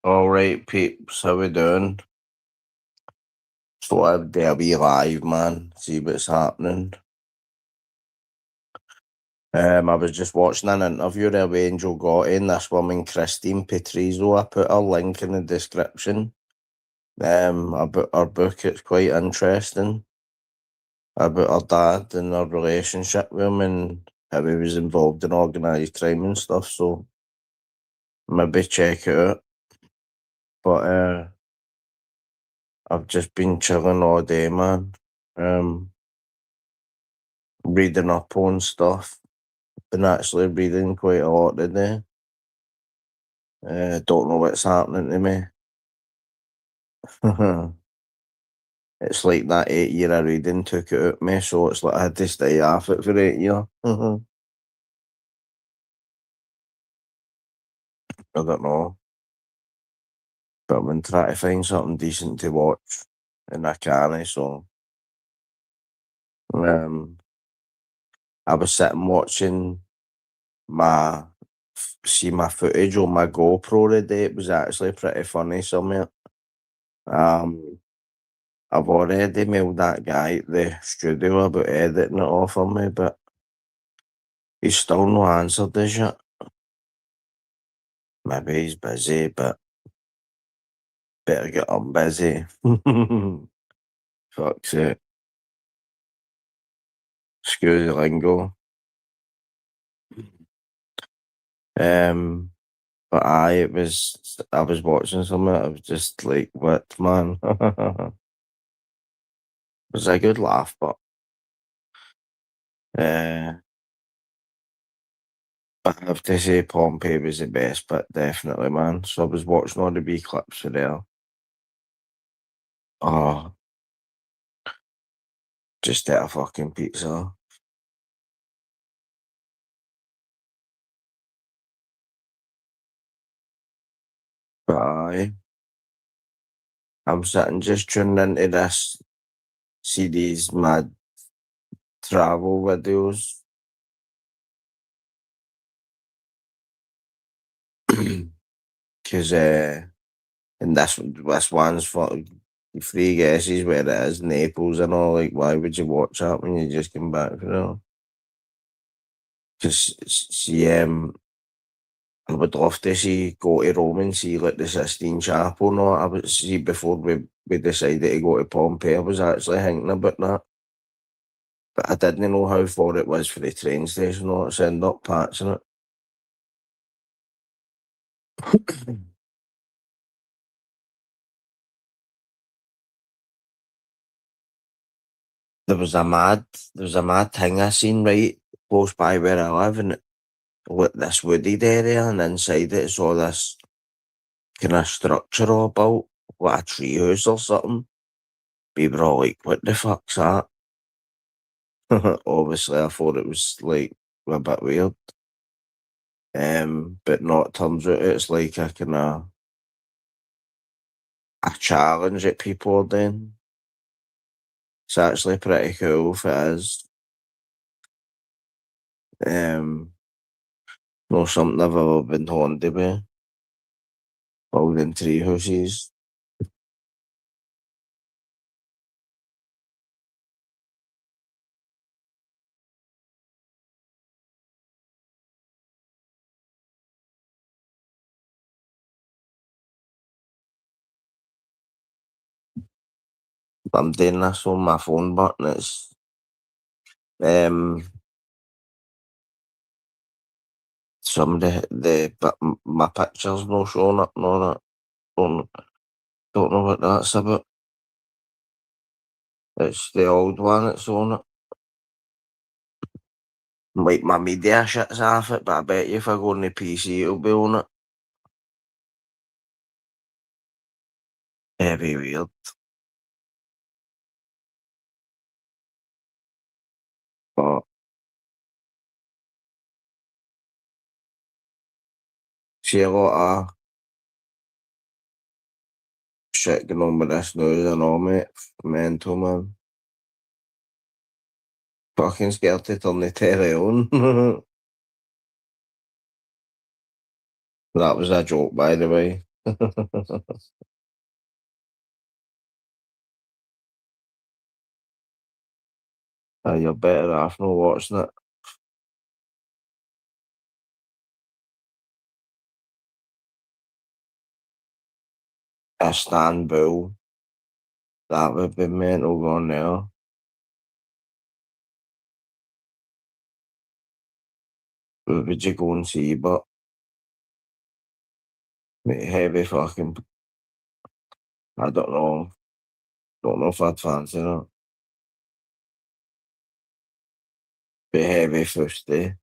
All right, peeps, how we doing? So I'll be live, man. See what's happening. I was just watching an interview there with Angel Gotti and this woman Christine Petrizzo. I put a link in the description. About her book. It's quite interesting about her dad and her relationship with him and how he was involved in organised crime and stuff. So maybe check it out. But I've just been chilling all day, man. Reading up on stuff. Been actually reading quite a lot today. Don't know what's happening to me. It's like that 8 year of reading took it out me, so it's like I had to stay off it for 8 years. I don't know. But I've been trying to find something decent to watch and I can't, so um I was sitting watching my my footage on my GoPro today. It was actually pretty funny somewhere. Um I've already mailed that guy at the studio about editing it off for me, but he's still no answered us yet. Maybe he's busy, but better get on busy. Fuck's sake. Excuse the lingo. Um, but I was watching something. I was just like, what, man? It was a good laugh, but uh, I have to say Pompey was the best, but definitely, man. So I was watching all the wee clips for there. Oh, just ate a fucking pizza. But I'm sitting just tuning into this, see these mad travel videos. Because and this one's for free guesses where it is, Naples and all. Like, why would you watch that when you just came back from it? Because see, I would love to see go to Rome and see like the Sistine Chapel. No, I would see before we decided to go to Pompeii. I was actually thinking about that, but I didn't know how far it was for the train station. Or it's ended up patching it. There was a mad thing I seen right close by where I live, and this wooded area, and inside it is all this kind of structure all about, like a tree house or something. People were all like, what the fuck's that? Obviously, I thought it was like a bit weird. But not turns out it's like a kind of a challenge that people are doing. It's actually pretty cool if it is. Not something I've ever been haunted with. Building tree houses. I'm doing this on my phone button. It's um some of but my picture's no showing up and all that. Don't know what that's about. It's the old one that's on it. Like my media shit's off it, but I bet you if I go on the PC it'll be on it. It'd be weird. But see a lot of shit going on with this news and all, mate. Mental, man. Fucking scared to turn the telly on. That was a joke, by the way. You're better off not watching it. Istanbul, that would be mental going there. Who would you go and see? But heavy fucking, I don't know. Don't know if I'd fancy that. Be heavy first day.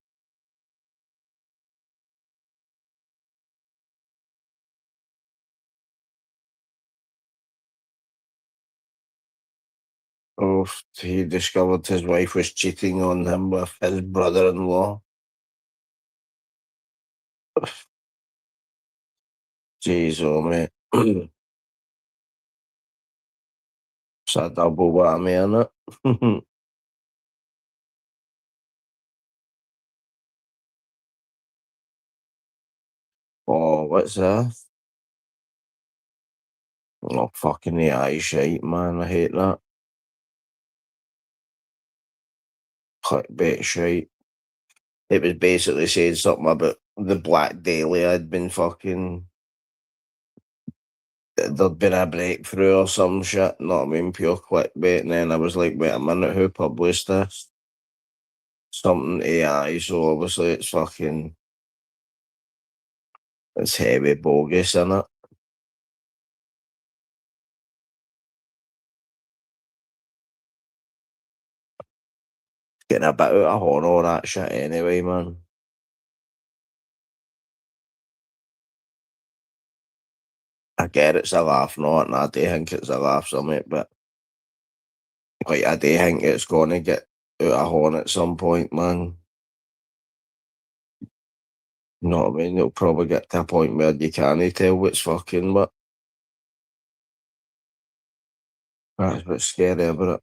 Oh, he discovered his wife was cheating on him with his brother-in-law. Jeez, oh mate. It's a double whammy, innit? Oh, what's that? Oh, fucking AI shite, man. I hate that. Clickbait shite. It was basically saying something about the Black Daily had been fucking. There'd been a breakthrough or some shit, not I mean pure clickbait. And then I was like, wait a minute, who published this? Something AI, so obviously it's fucking. It's heavy bogus, innit? Getting a bit out of horror, that shit anyway, man. I get it's a laugh, not, and I do think it's a laugh, something, but like I do think it's gonna get out of horn at some point, man. You know what I mean? It'll probably get to a point where you can't tell what's fucking what. That's what's scary about it.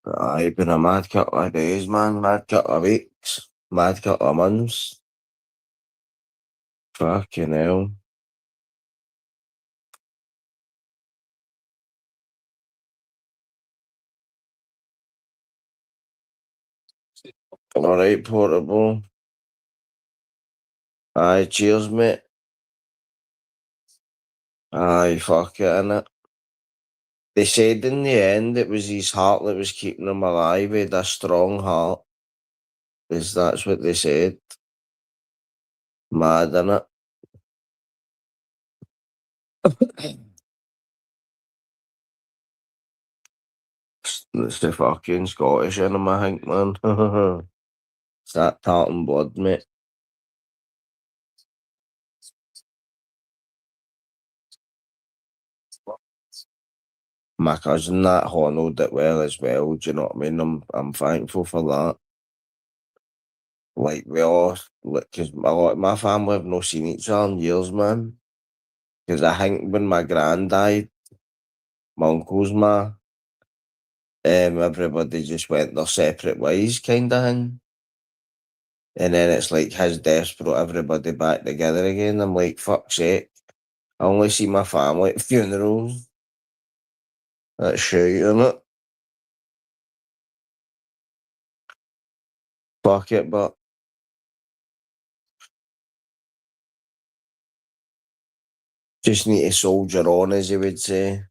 But aye, been a mad couple of days, man. Mad couple of weeks. Mad couple of months. Fucking hell. Alright, portable. Aye, cheers, mate. Aye, fuck it, innit? They said in the end it was his heart that was keeping him alive. He had a strong heart. That's what they said. Mad, innit? It's the fucking Scottish in him, I think, man. It's that tartan blood, mate. My cousin that honored it well as well. Do you know what I mean? I'm thankful for that. Like we all, because a lot of my family have not seen each other in years, man. Because I think when my gran died, my uncle's everybody just went their separate ways, kind of thing. And then it's like his death's brought everybody back together again. I'm like, fuck's sake. I only see my family at funerals. That's shit, innit? Fuck it, but just need to soldier on, as you would say.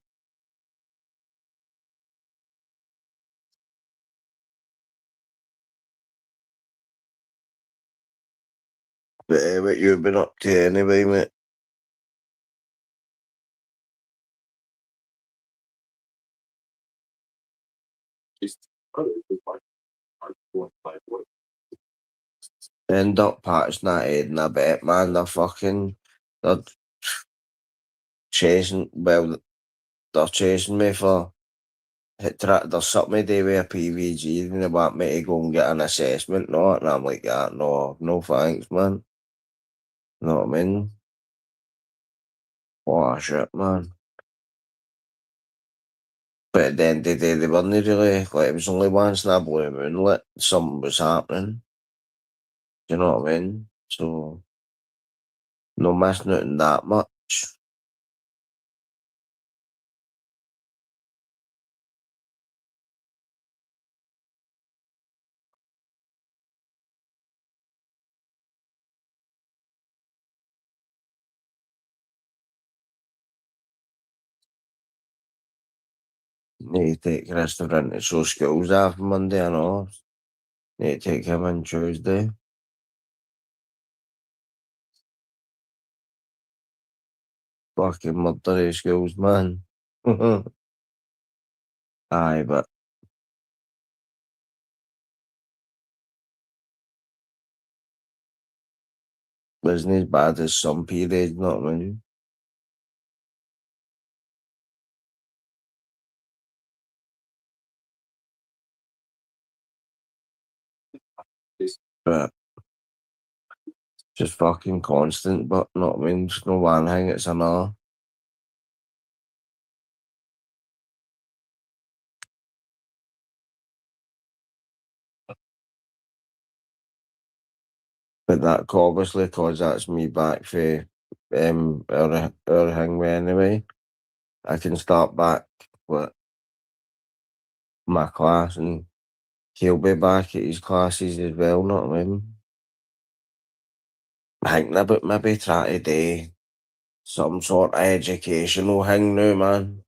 But what you've been up to anyway, mate? End up patching that head in a bit, man. They're chasing, well, they're chasing me for, there's something to do with a PVG and they want me to go and get an assessment, no, and I'm like, yeah, no, no thanks, man. You know what I mean? What a shit, man. But at the end of the day, they weren't really, like, it was only once in a blue moon that something was happening. Do you know what I mean? So, no missing out on that much. Need to take Christopher into show schools after Monday and all. Need to take him on Tuesday. Fucking murder schools, man. Aye, but wasn't as bad as some periods, not many. But just fucking constant, but not mean it's no one thing, it's another. But that obviously cause that's me back for our thing anyway. I can start back with my class and he'll be back at his classes as well, not what I mean? I think about maybe try to do some sort of educational thing now, man.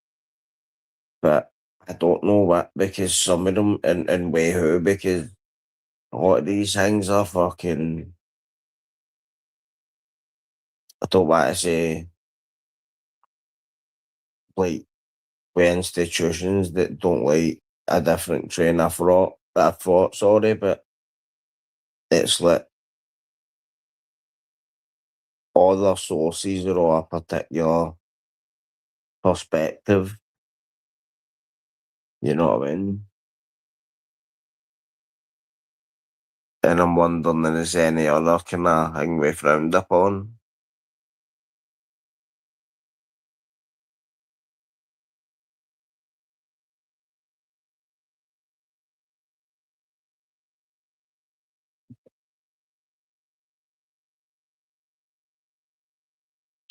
But I don't know what because some of them and way who because a lot of these things are fucking I don't want to say like with institutions that don't like a different train of thought, sorry, but it's like all their sources are all a particular perspective, you know what I mean? And I'm wondering if there's any other kind of thing we frowned upon.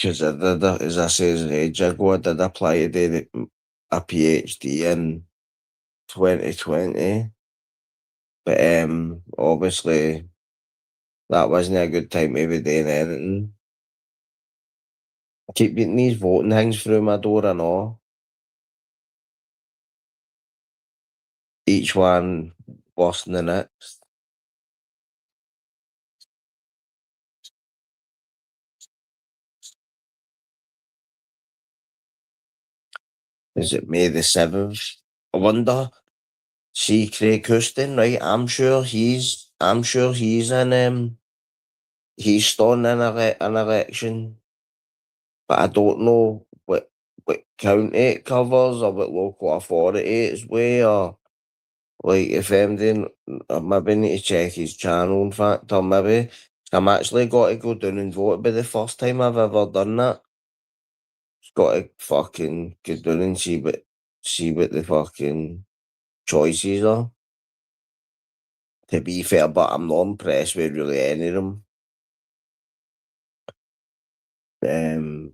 Because I did, as I says age ago, I did apply to do a PhD in 2020, but obviously that wasn't a good time to be doing anything. I keep getting these voting things through my door and all. Each one worse than the next. Is it May the 7th? I wonder. See Craig Houston, right? I'm sure he's in he's stalling an election, but I don't know what county it covers or what local authority it's with or like if anything I maybe need to check his channel in fact or maybe I'm actually got to go down and vote. It'll be the first time I've ever done that. Just got to fucking go down and see what the fucking choices are. To be fair, but I'm not impressed with really any of them. Um,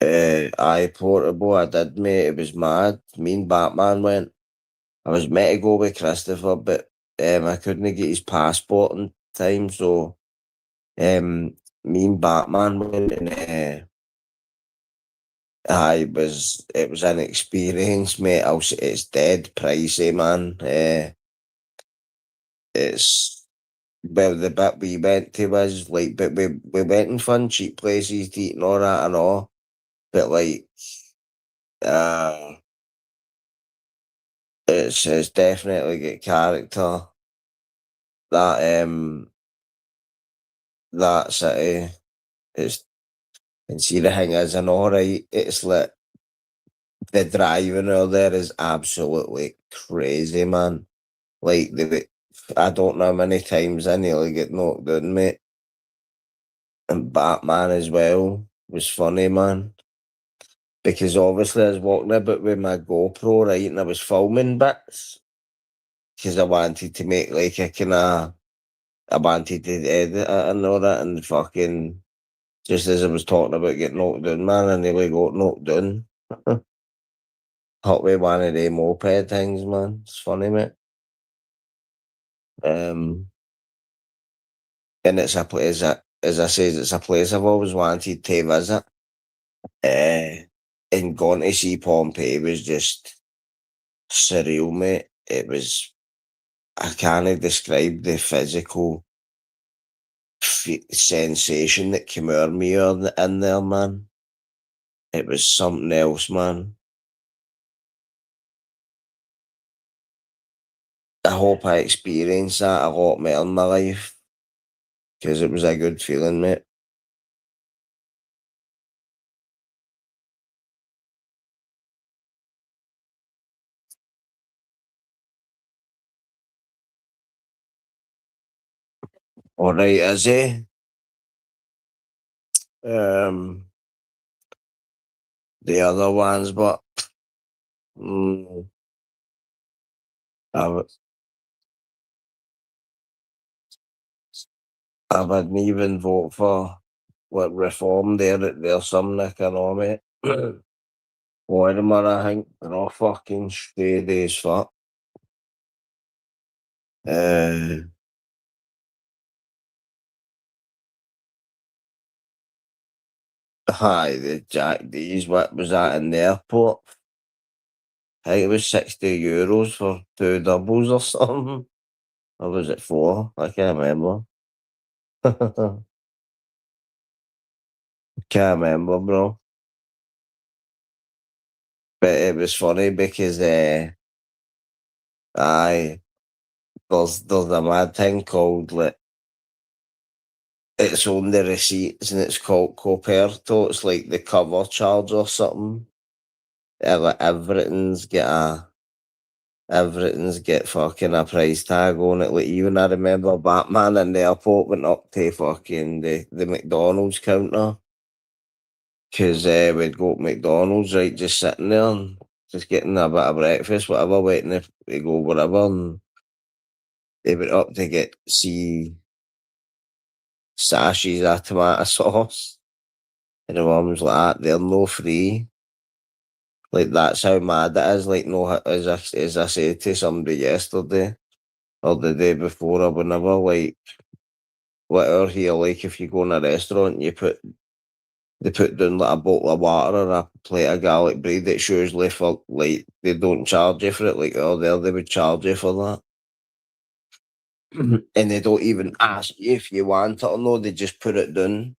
I portable, I did, mate. It was mad. Me and Batman went. I was meant to go with Christopher, but I couldn't get his passport in time, so me and Batman went, and it was an experience, mate. It's dead pricey, man. It's well, the bit we went to was like, but we went in fun cheap places to eat and all that and all, but like, uh, it's definitely got character. That that city is and see the thing is and alright, it's like the driving out there is absolutely crazy, man. Like I don't know how many times I nearly get knocked down, mate. and Batman as well was funny, man. Because obviously I was walking about with my GoPro, right, and I was filming bits because I wanted to make like a kind of, I wanted to edit it and all that, and fucking just as I was talking about getting knocked down, man, I nearly got knocked down. Hot with one of them moped things, man. It's funny, mate. Um, and it's a place that, as I says, it's a place I've always wanted to visit. And going to see Pompeii was just surreal, mate. It was, I can't describe the physical sensation that came over me in there, man. It was something else, man. I hope I experienced that a lot more in my life because it was a good feeling, mate. All right, is he? Um, the other ones, but mm, I, w- I wouldn't even vote for what reform there at there's some economic. Whatever, I think they're all fucking shady as fuck. Uh, Aye, the Jack D's, what was that in the airport? I think it was €60 for two doubles or something. Or was it four? I can't remember. Can't remember, bro. But it was funny because aye, there's a mad thing called like it's on the receipts and it's called Coperto. It's like the cover charge or something. Like everything's get fucking a price tag on it. Like even I remember Batman in the airport went up to fucking the McDonald's counter because we'd go to McDonald's, right, just sitting there and just getting a bit of breakfast, whatever, waiting to go whatever, and they went up to get sachets of tomato sauce, and the mum was like, "They're no free." Like that's how mad it is. Like no, as I said to somebody yesterday or the day before or whenever, like what here, like if you go in a restaurant, they put down like a bottle of water or a plate of garlic bread. It's usually for like they don't charge you for it. Like oh, there they would charge you for that, and they don't even ask you if you want it or no. They just put it down.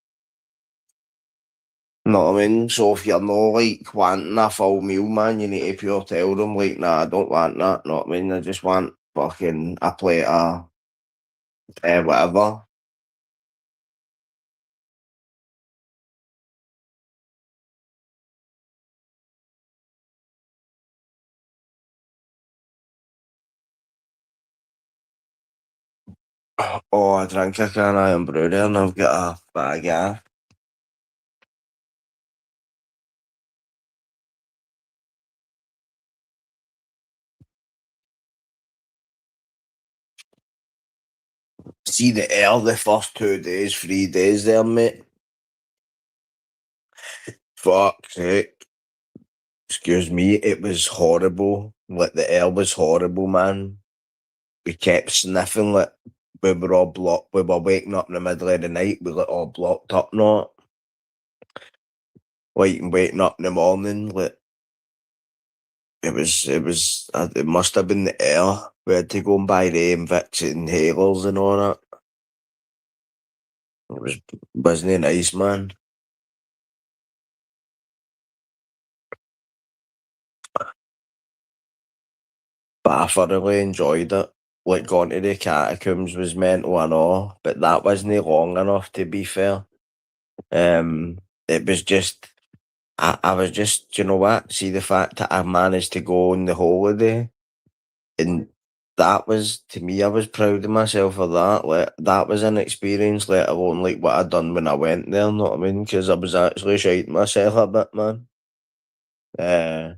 Know what I mean? So if you're not like wanting a full meal, man, you need to pure tell them like, nah, I don't want that. Know what I mean? I just want fucking a plate of whatever. Oh, I drank a can of Iron Brew there and I've got a bag of. See the air the first 2 days, 3 days there, mate. Fuck's sake. Excuse me, it was horrible. Like the air was horrible, man. We kept sniffing like we were all blocked. We were waking up in the middle of the night. We were all blocked up, not like waking up in the morning. Like it must have been the air. We had to go and buy the Vicks inhalers and all that. It wasn't nice, man. But I thoroughly enjoyed it. Like going to the catacombs was mental and all, but that wasn't long enough to be fair. It was just I was just, you know what? See the fact that I managed to go on the holiday and that was, to me, I was proud of myself for that. Like, that was an experience, let alone like what I done when I went there, know what I mean? Because I was actually shiting myself a bit, man. Uh,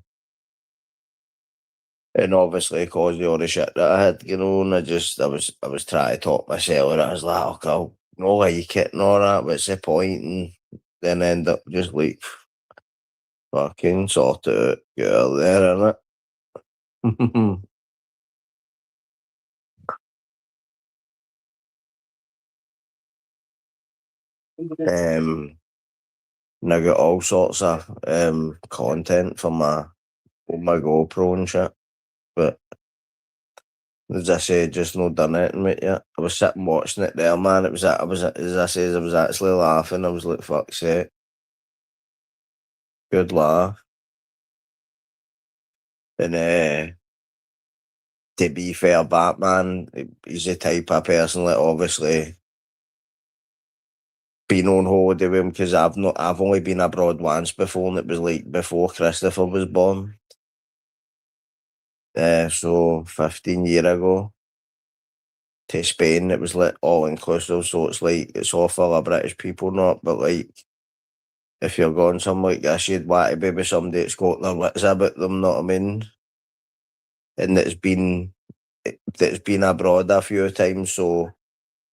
and obviously, cause of all the shit that I had, and I was trying to talk myself, and I was like, okay, I'll no like it and all that, what's the point? And then end up just like, fucking sort it out, girl, there, innit? And I got all sorts of content for my GoPro and shit. But as I say, just no done it with it yet. I was sitting watching it there, man. It was I was as I says, I was actually laughing. I was like, fuck's sake, good laugh. And to be fair, Batman, he's the type of person that obviously been on holiday with him because I've only been abroad once before, and it was like before Christopher was born. So 15 year ago. To Spain. It was like all inclusive, so it's like it's all full of British people, not. But like if you're going somewhere like this, you'd want to be with somebody that's got their wits about them, know what I mean? And that's been abroad a few times, so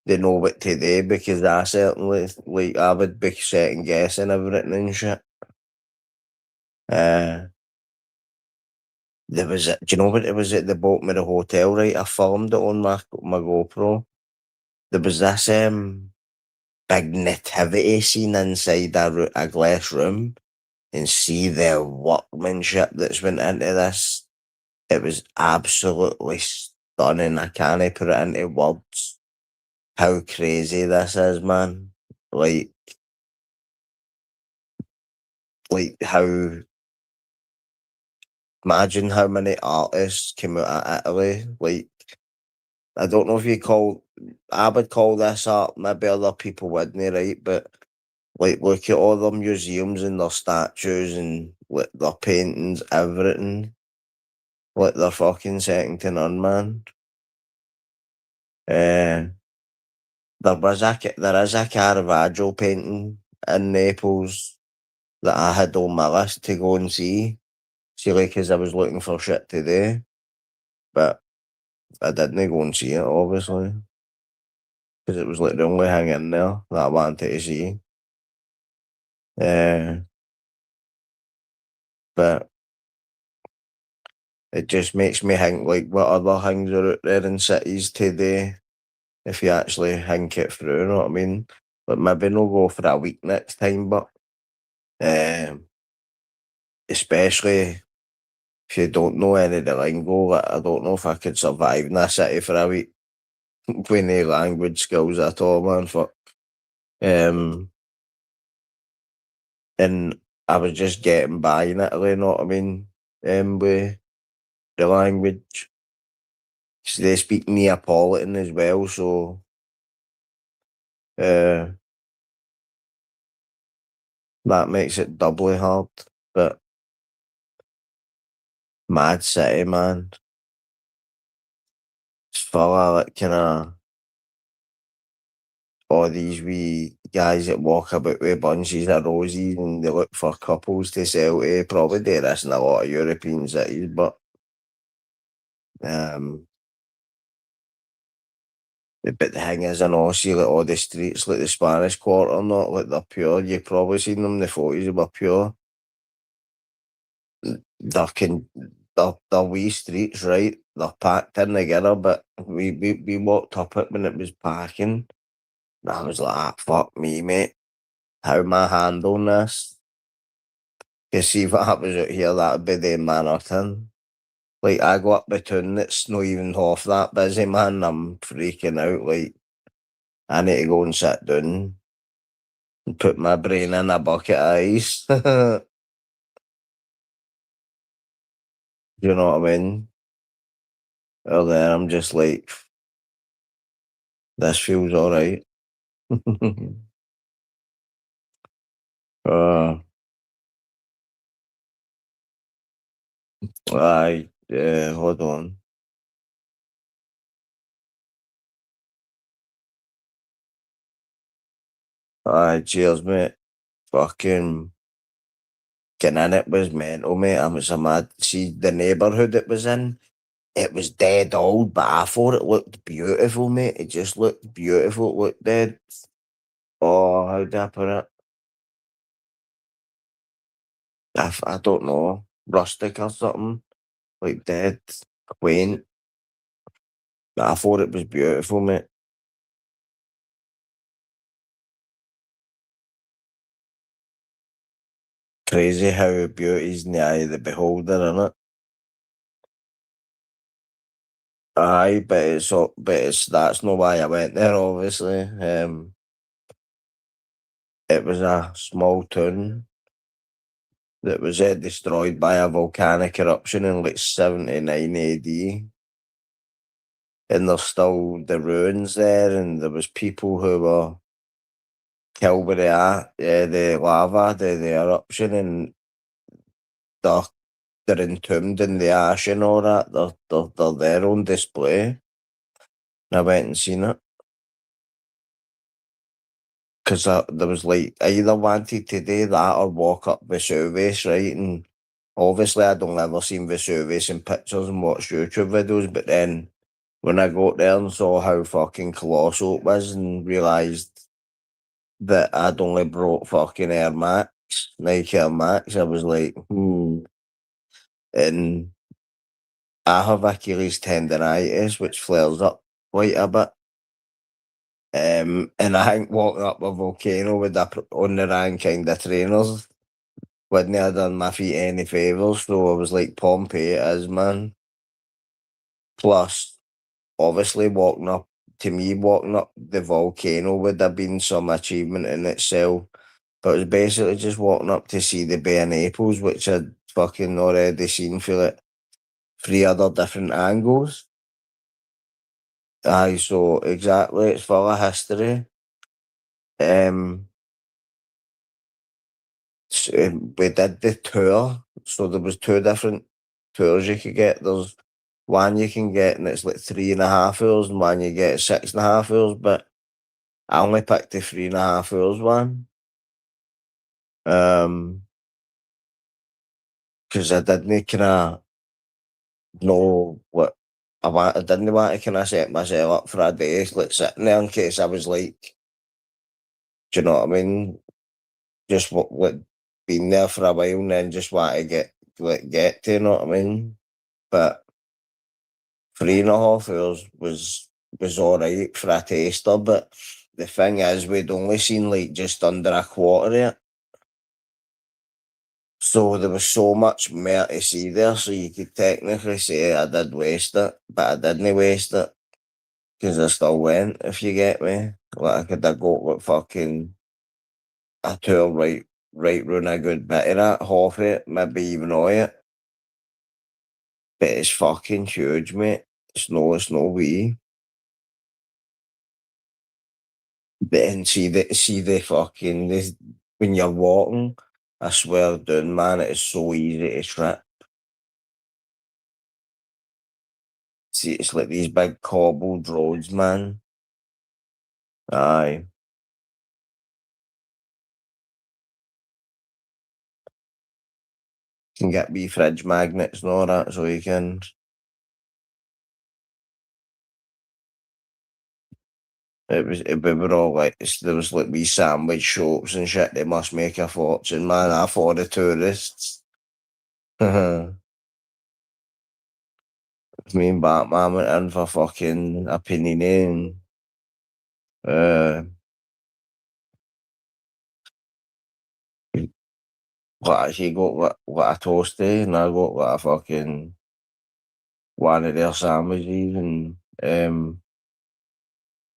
they know what to do. Because I certainly like I would be second guessing everything and shit. Uh, do you know what it was at the bottom of the hotel? Right, I filmed it on my GoPro. There was this big nativity scene inside a glass room, and see the workmanship that's went into this. It was absolutely stunning. I can't put it into words how crazy this is, man. Like, how, imagine how many artists came out of Italy. Like, I don't know if I would call this art, maybe other people wouldn't, right? But like, look at all the museums and their statues and like their paintings, everything. Like they're fucking second to none, man. Uh, there is a Caravaggio painting in Naples that I had on my list to go and see. See, like, 'cause I was looking for shit to do, but I didn't go and see it, obviously, because it was like the only thing in there that I wanted to see. Uh, but it just makes me think, like, what other things are out there in cities today if you actually think it through, you know what I mean? But maybe no go for a week next time, but um, especially if you don't know any of the lingo, like, I don't know if I could survive in a city for a week with no language skills at all, man. Fuck. Um, and I was just getting by in Italy, know what I mean? With the language. 'Cause they speak Neapolitan as well, so uh, that makes it doubly hard. But mad city, man. It's full of like kind of all these wee guys that walk about with bunches of roses and they look for couples to sell to. Probably do this in a lot of European cities, but um, but the thing is, I know, see, like all the streets, like the Spanish Quarter, not like they're pure. You've probably seen them. The photos were pure. They're they're wee streets, right? They're packed in together, but we walked up it when it was packing. And I was like, ah, fuck me, mate. How am I handling this? You see what happens out here, that'd be the Manhattan. Like, I go up the town, it's not even half that busy, man. I'm freaking out. Like, I need to go and sit down and put my brain in a bucket of ice. You know what I mean? Well, then I'm just like, this feels alright. uh, hold on. Aye, cheers, mate. Fucking getting in it was mental, mate. I was a mad. See the neighbourhood it was in. It was dead old, but I thought it looked beautiful, mate. It just looked beautiful. It looked dead. Oh, how do I put it? I don't know. Rustic or something. Like dead, quaint. But I thought it was beautiful, mate. Crazy how beauty's in the eye of the beholder, innit? Aye, but it's that's not why I went there. Obviously, it was a small town that was destroyed by a volcanic eruption in like 79 AD, and there's still the ruins there, and there was people who were killed by the lava, the eruption, and they're they're entombed in the ash and all that. They're there on display. And I went and seen it. Because there was like I either wanted to do that or walk up Vesuvius, right? And obviously I'd only ever seen Vesuvius in pictures and watched YouTube videos, but then when I got there and saw how fucking colossal it was and realised that I'd only brought fucking Air Max, Nike Air Max, I was like, And I have Achilles tendonitis, which flares up quite a bit. And I think walking up a volcano with on the wrong kind of trainers wouldn't have done my feet any favours. So I was like, Pompeii it is, man. Plus, obviously, walking up the volcano would have been some achievement in itself. But it was basically just walking up to see the Bay of Naples, which I'd fucking already seen for like three other different angles. Aye, so exactly, it's full of history. Um, we did the tour, so there was two different tours you could get. There's one you can get and it's like 3.5 hours, and one you get at 6.5 hours. But I only picked the 3.5 hours one, um, because I didn't kind of know what I want. I didn't want to kind of set myself up for a day, like sitting there in case I was like, do you know what I mean? Just what been there for a while and then just want to get to, you know what I mean? But 3.5 hours was alright for a taster, but the thing is we'd only seen like just under a quarter of it. So there was so much more to see there, so you could technically say I did waste it, but I didn't waste it because I still went, if you get me. Like I could have got with fucking a tour right round a good bit of that, half it, maybe even all it. But it's fucking huge, mate. It's no wee. But then see the fucking this when you're walking, I swear down, man, it is so easy to trip. See, it's like these big cobbled roads, man. Aye. Can get wee fridge magnets and all that, so you can. We were all like, there was like wee sandwich shops and shit. They must make a fortune, man. I for the tourists. Me and Batman went in for fucking a panini and he got what a toasty and I got what a fucking one of their sandwiches and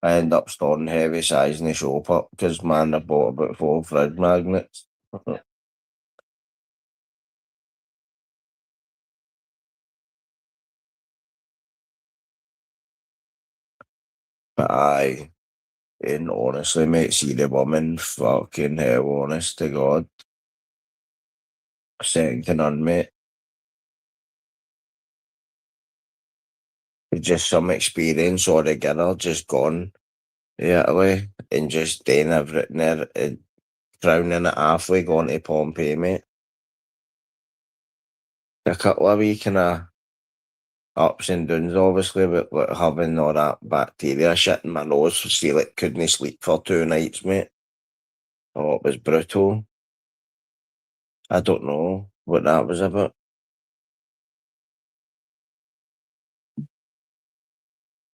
I end up storing heavy sizing the shop up because man I bought about 4 fridge magnets. But aye, and honestly mate, see the woman fucking hell, honest to God. Second to none, mate. It's just some experience altogether, just gone. Italy, and just doing everything there, and crowning it halfway, going to Pompeii, mate. A couple of wee kind of ups and downs, obviously, but like having all that bacteria shit in my nose, see, like, couldn't sleep for 2 nights, mate. Oh, it was brutal. I don't know what that was about,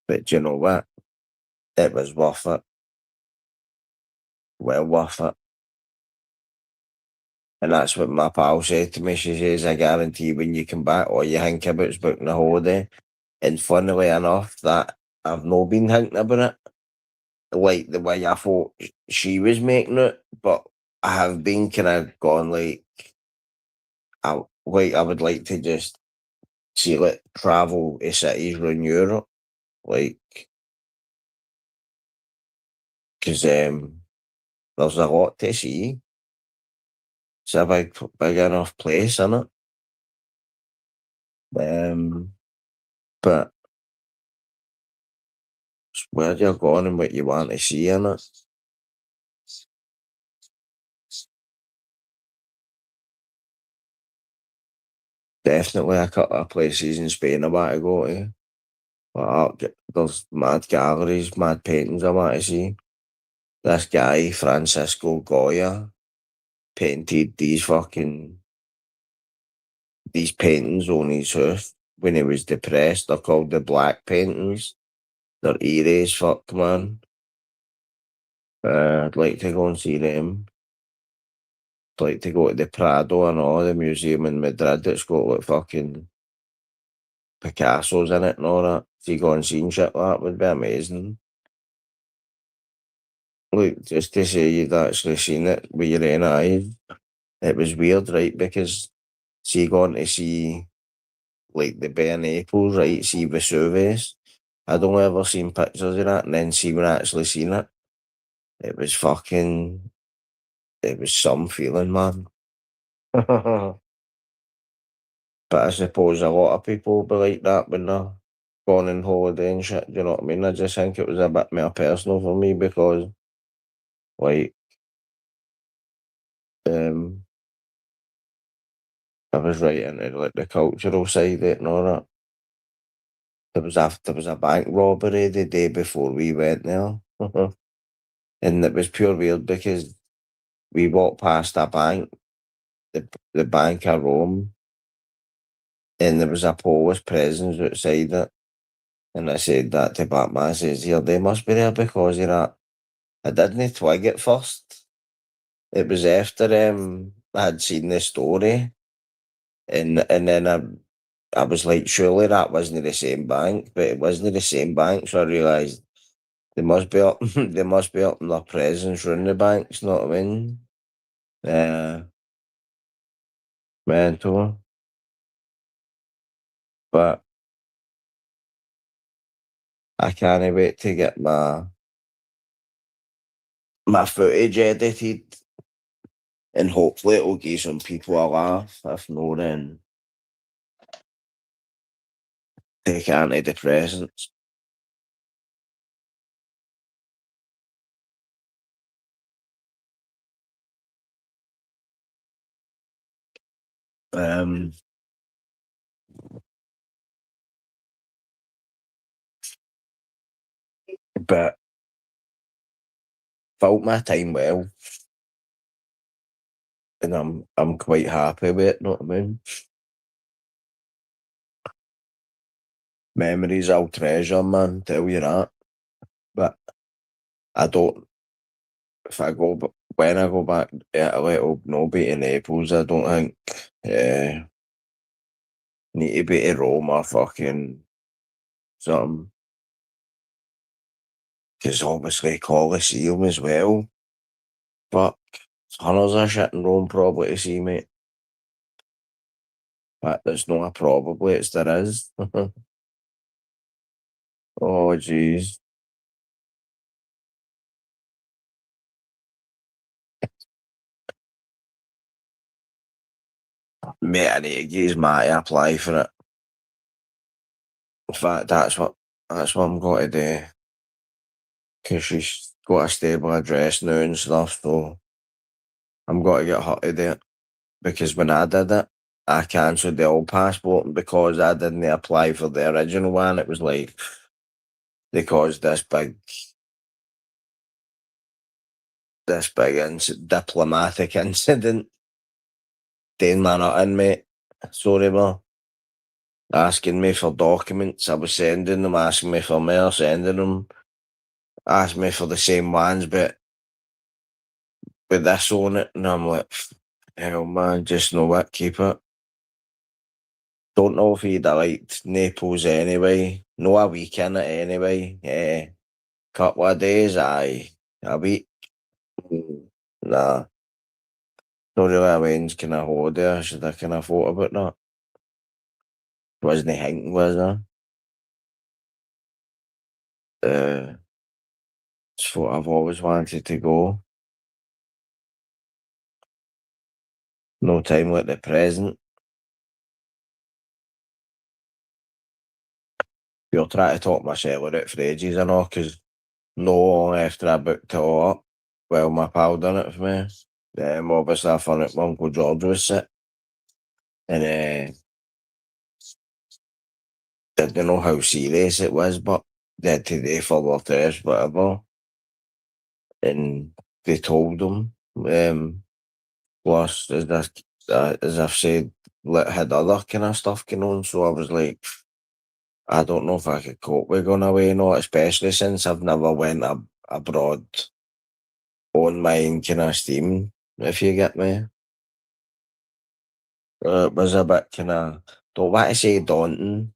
but do you know what? It was worth it. Well worth it. And that's what my pal said to me. She says, I guarantee when you come back, all you think about is booking a holiday. And funnily enough, that I've not been thinking about it like the way I thought she was making it, but I have been kind of gone I would like to just see, like, travel to cities around Europe, like, because there's a lot to see. It's a big enough place, isn't it? But it's where you're going and what you want to see, in it. Definitely a couple of places in Spain I want to go to. There's mad galleries, mad paintings I want to see. This guy, Francisco Goya, painted these paintings on his house when he was depressed. They're called the black paintings. They're eerie as fuck, man. I'd like to go and see them. I'd like to go to the Prado and all, the museum in Madrid that's got like fucking Picasso's in it and all that. If you go and see shit like that would be amazing. Like, just to say you'd actually seen it with your own eyes. It was weird, right? Because see, going to see like the Bay of Naples, right? See Vesuvius. I'd only ever seen pictures of that, and then see when I actually seen it, it was fucking, it was some feeling, man. But I suppose a lot of people will be like that when they're going on holiday and shit. Do you know what I mean? I just think it was a bit more personal for me because, like, um, I was right into like the cultural side of it and all that. There was a bank robbery the day before we went there, and it was pure weird because we walked past a bank, the Bank of Rome, and there was a Polish presence outside it. And I said that to Batman. I says, "Here, they must be there because of that." I didn't twig it first. It was after I had seen the story, and then I was like, surely that wasn't the same bank, but it wasn't the same bank. So I realised they must be up. They must be up in their presence around the banks. Know what I mean? Uh, Mental. But I can't wait to get my footage edited, and hopefully it'll give some people a laugh. If not, then take antidepressants. Um, but felt my time well, and I'm quite happy with it. Know what I mean? Memories I'll treasure, man. Tell you that. But I don't. If I go, when I go back to Italy, it'll not be to Naples. I don't think. Need to be to Rome or fucking something. Because obviously Colosseum as well. But hundreds of shit in Rome probably to see, mate. But there's not a probably, it's there is. Oh, jeez. Mate, I need to get his mate to apply for it. In fact, that's what I'm going to do. because she's got a stable address now and stuff, so I'm going to get her to do it. Because when I did it, I cancelled the old passport, and because I didn't apply for the original one, it was like they caused this big diplomatic incident. Doing my nothing, mate. Sorry, bro. Asking me for documents, I was sending them, asking me for more, sending them, asking me for the same ones, but with this on it, and I'm like, hell, man, just know what, keep it. Don't know if he'd have liked Naples anyway. No, a week in it anyway. Couple of days, aye. A week. Nah. Not really a when's kind of holiday. I should have kind of thought about that. Wasn't thinking, was I? Uh, it's what I've always wanted to go. No time like the present. You're trying to talk myself out for ages, I know, because no long after I booked it all up, well, my pal done it for me. Obviously, I found out my Uncle George was sick, and didn't know how serious it was, but they had to do further tests, whatever, and they told him, plus, as I've said, like, had other kind of stuff going on, so I was like, I don't know if I could cope with going away, not especially since I've never went abroad on my own kind of steam, if you get me. It was a bit kind of, don't want to say daunting,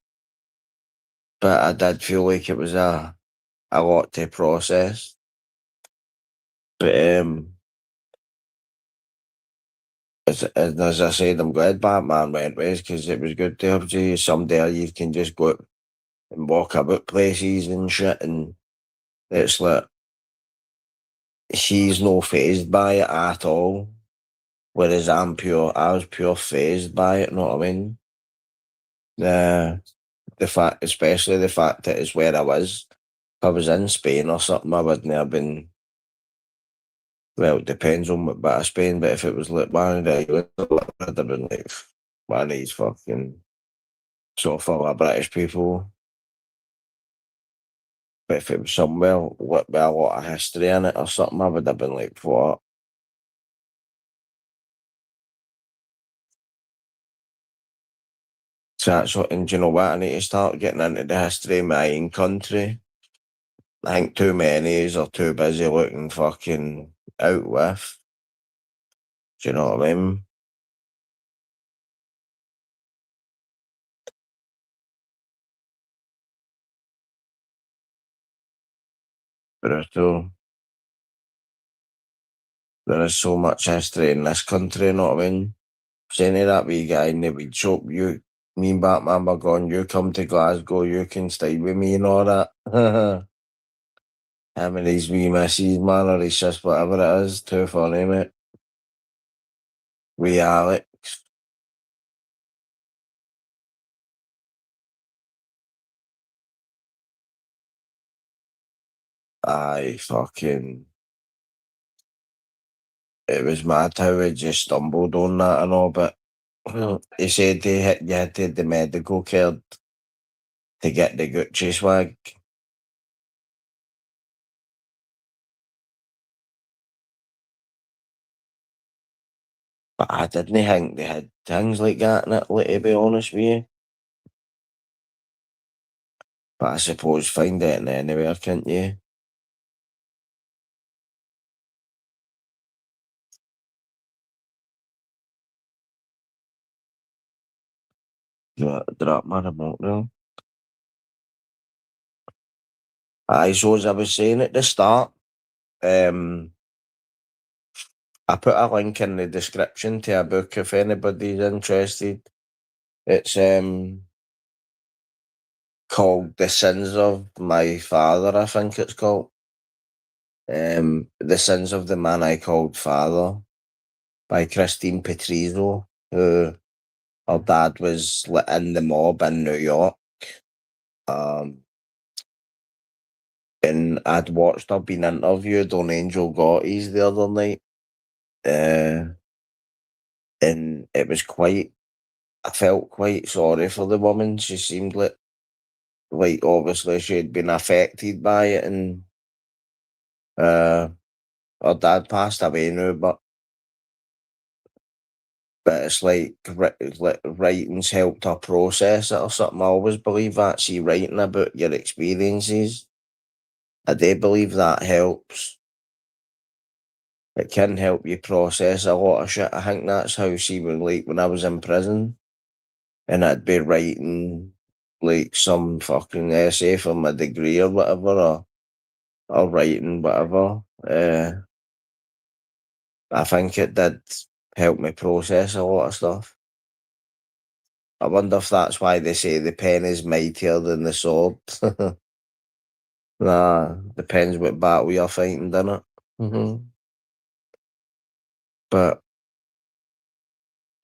but I did feel like it was a lot to process. But as I said, I'm glad Batman went with because it was good to have you somebody you can just go out and walk about places and shit, and it's like he's no phased by it at all. Whereas I was pure phased by it, know what I mean? The the fact, especially the fact that it's where I was. If I was in Spain or something, I wouldn't have been. Well, it depends on what bit of Spain, but if it was like one of the islands, I'd have been like one of these fucking sort of full of British people. But if it was somewhere with a lot of history in it or something, I would have been like, what? So that's what, and do you know what? I need to start getting into the history of my own country. I think too many are too busy looking fucking out with. Do you know what I mean? Brutal. There is so much history in this country, you know what I mean? Saying to that wee guy in the weed shop, me and Batman were going, you come to Glasgow, you can stay with me and all that. Him and his wee missus, man, or his sis, whatever it is, too funny, mate. Wee Alex. Aye, fucking. It was mad how he just stumbled on that and all, but he said you had to have the medical card to get the Gucci swag. But I didn't think they had things like that in Italy, to be honest with you. But I suppose find it in anywhere, can't you? Drop my remote now. Aye, so as I was saying at the start, um, I put a link in the description to a book if anybody's interested. It's called The Sins of My Father, I think it's called. The Sins of the Man I Called Father by Christine Petrizzo, who her dad was in the mob in New York. Um, and I'd watched her being interviewed on Angel Gotti's the other night, uh, and it was quite. I felt quite sorry for the woman. She seemed like obviously she'd been affected by it, and uh, her dad passed away now, but it's like writing's helped her process it or something. I always believe that. See, writing about your experiences, I do believe that helps. It can help you process a lot of shit. I think that's how she was like when I was in prison, and I'd be writing like some fucking essay for my degree or whatever, or writing whatever. I think it did help me process a lot of stuff. I wonder if that's why they say the pen is mightier than the sword. Nah, depends what battle you're fighting, doesn't it? But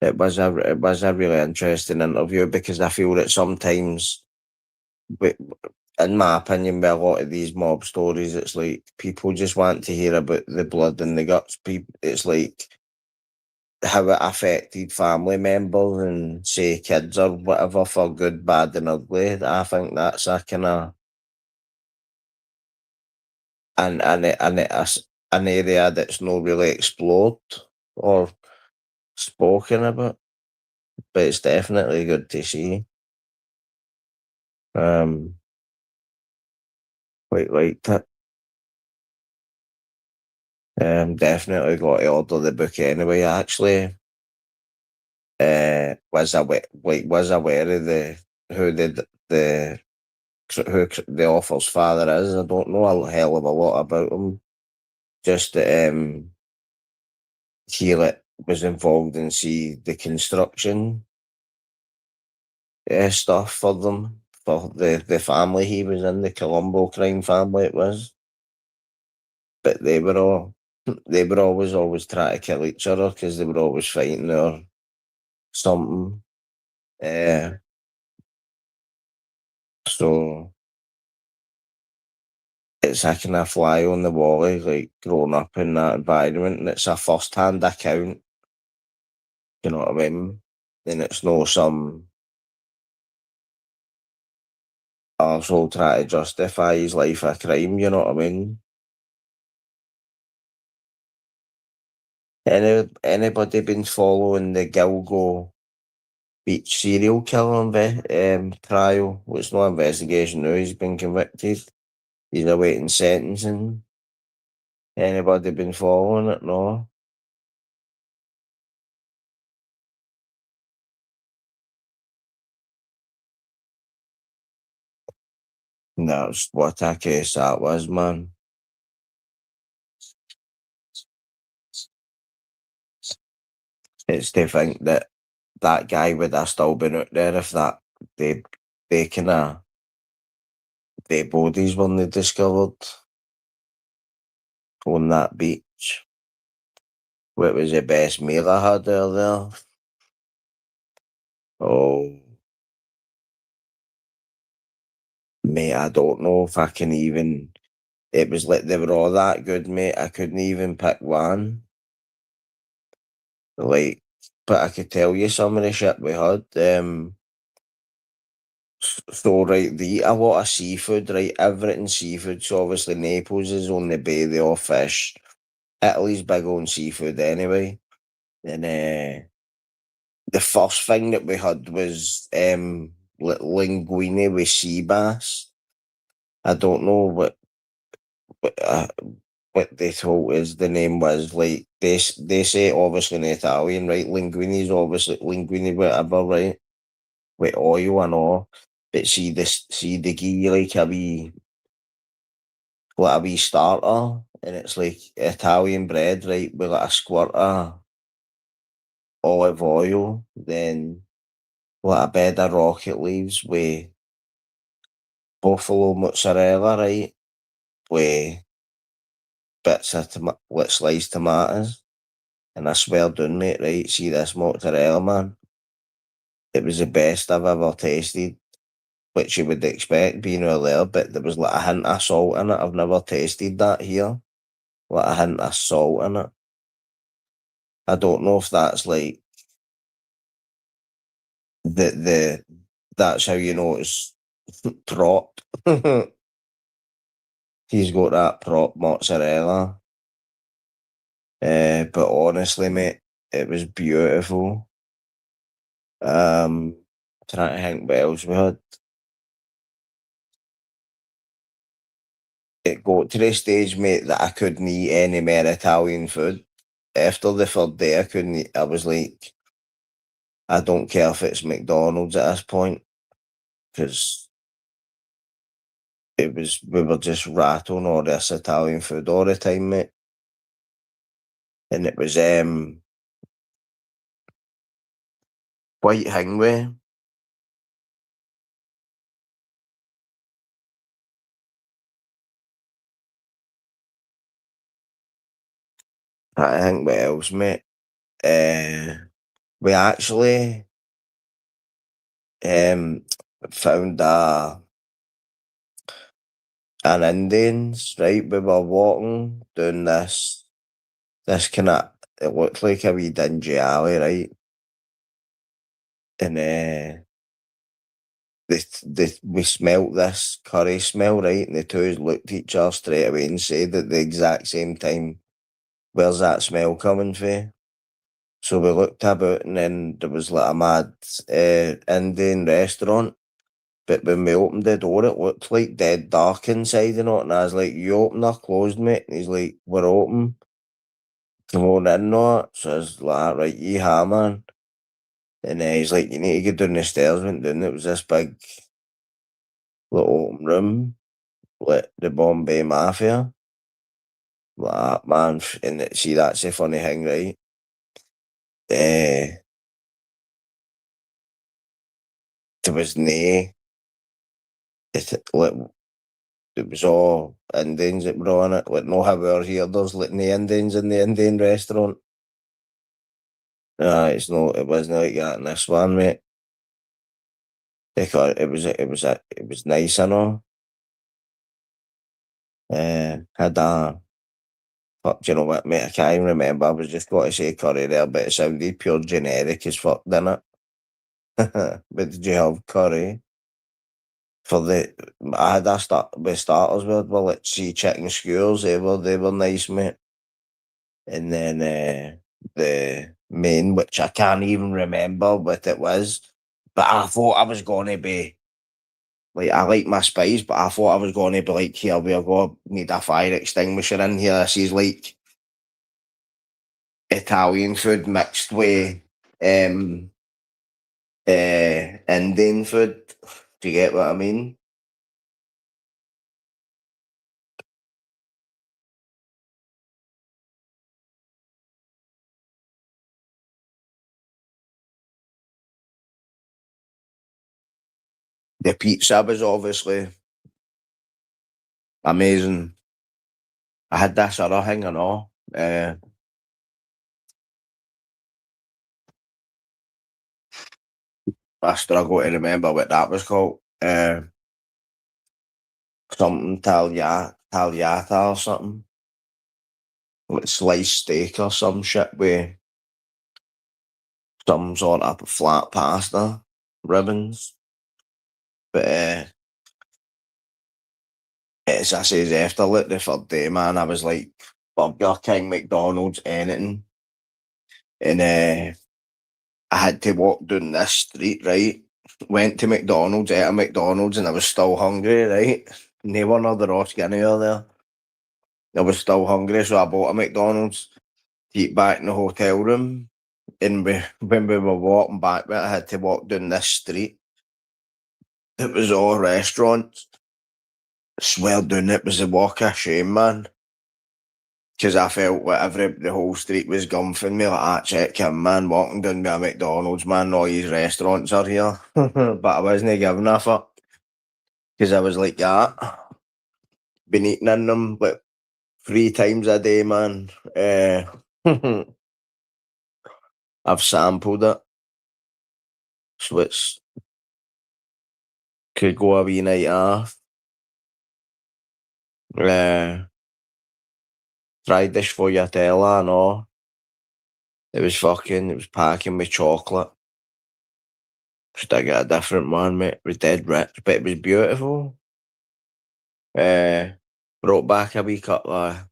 it was a really interesting interview because I feel that sometimes, wi- in my opinion, with a lot of these mob stories, it's like people just want to hear about the blood and the guts. People, it's like how it affected family members and say kids or whatever for good, bad, and ugly. I think that's a kind of an area that's not really explored or spoken about, but it's definitely good to see. Um, quite liked it. Definitely got to order the book anyway. I actually, was aware of who the author's father is. I don't know a hell of a lot about him. Just that he was involved in see the construction stuff for them, for the family he was in, the Colombo crime family it was. But they were always trying to kill each other because they were always fighting or something. Uh, so it's a kind of fly on the wall, like growing up in that environment, and it's a first hand account. You know what I mean? And it's no some arsehole try to justify his life a crime. You know what I mean? Anybody been following the Gilgo Beach serial killer trial? Well, it's no investigation now. He's been convicted. He's awaiting sentencing. Anybody been following it? No. That's what a case that was, man. It's to think that that guy would have still been out there if they they kind of their bodies weren't discovered on that beach. What was the best meal I had there? Oh, mate, I don't know if I can even. It was like they were all that good, mate. I couldn't even pick one. Like, but I could tell you some of the shit we had. So right, they eat a lot of seafood, right? Everything seafood. So obviously Naples is on the bay, they all fish. Italy's big on seafood anyway. And the first thing that we had was linguine with sea bass. I don't know what, uh, what they told us the name was. Like they say it obviously in Italian, right? Linguine is obviously linguine whatever, right? With oil and all. But see the ghee like a wee starter, and it's like Italian bread, right, with like a squirt of olive oil, then like a bed of rocket leaves with buffalo mozzarella, right, with bits of like sliced tomatoes. And I swear down, mate, right, see this mozzarella, man, it was the best I've ever tasted. which you would expect being well there, but there was like a hint of salt in it. I've never tasted that here. Like a hint of salt in it. I don't know if that's like the that's how you know it's prop. He's got that prop mozzarella. But honestly, mate, it was beautiful. Trying to think what else we had. It got to the stage, mate, that I couldn't eat any more Italian food. After the third day, I couldn't eat. I was like, I don't care if it's McDonald's at this point, because we were just rattling all this Italian food all the time, mate. And it was quite hungry. I think what else, mate. We actually um found an Indians, right? We were walking down this kind of, it looked like a wee dingy alley, right? And we smelt this curry smell, right? And the two looked at each other straight away and said at the exact same time, "Where's that smell coming from?" So we looked about, and then there was like a mad Indian restaurant. But when we opened the door, it looked like dead dark inside and all. And I was like, "You open or closed, mate?" And he's like, "We're open. Come on in, not." So I was like, "Right, yeehaw, man." And he's like, "You need to get down the stairs." Went down. It was this big little open room, like the Bombay Mafia. Like that, man. And see, that's the funny thing, right? There was nae, like, it was all Indians that were on it. Like, no how we're here, there's like nae Indians in the Indian restaurant. It's no, it wasn't like that in this one, mate. Because it was nice, I know. Had a fuck, do you know what, mate? I can't even remember. I was just going to say curry there, but it sounded pure generic as fuck, didn't it? But did you have curry? For the I had a start with starters with, well, let's see, chicken skewers. They were nice, mate. And then the main, which I can't even remember what it was, but I thought I was going to be like, I like my spice, but I thought I was going to be like, here we go, need a fire extinguisher in here. This is like Italian food mixed with um Indian food. Do you get what I mean? The pizza was obviously amazing. I had this other thing and all. I struggle to remember what that was called. Something tagliata or something. Like sliced steak or some shit with some sort of flat pasta ribbons. But as I says, after like the third day, man, I was like, Burger King, McDonald's, anything. And I had to walk down this street, right? Went to McDonald's, ate a McDonald's, and I was still hungry, right? No one of the raw skinny there. I was still hungry, so I bought a McDonald's to eat back in the hotel room. And when we were walking back, I had to walk down this street. It was all restaurants. Swear down, it was a walk of shame, man. Because I felt like the whole street was gumphing me like, check him, man, walking down by a McDonald's, man, all these restaurants are here. But I wasn't giving a fuck. Because I was like, yeah, been eating in them like 3 times a day, man. I've sampled it. So it's could go a wee night off. Fried dish for your tella and all. It was packing with chocolate. Should I get a different one, mate? It was dead rich, but it was beautiful. Brought back a wee couple of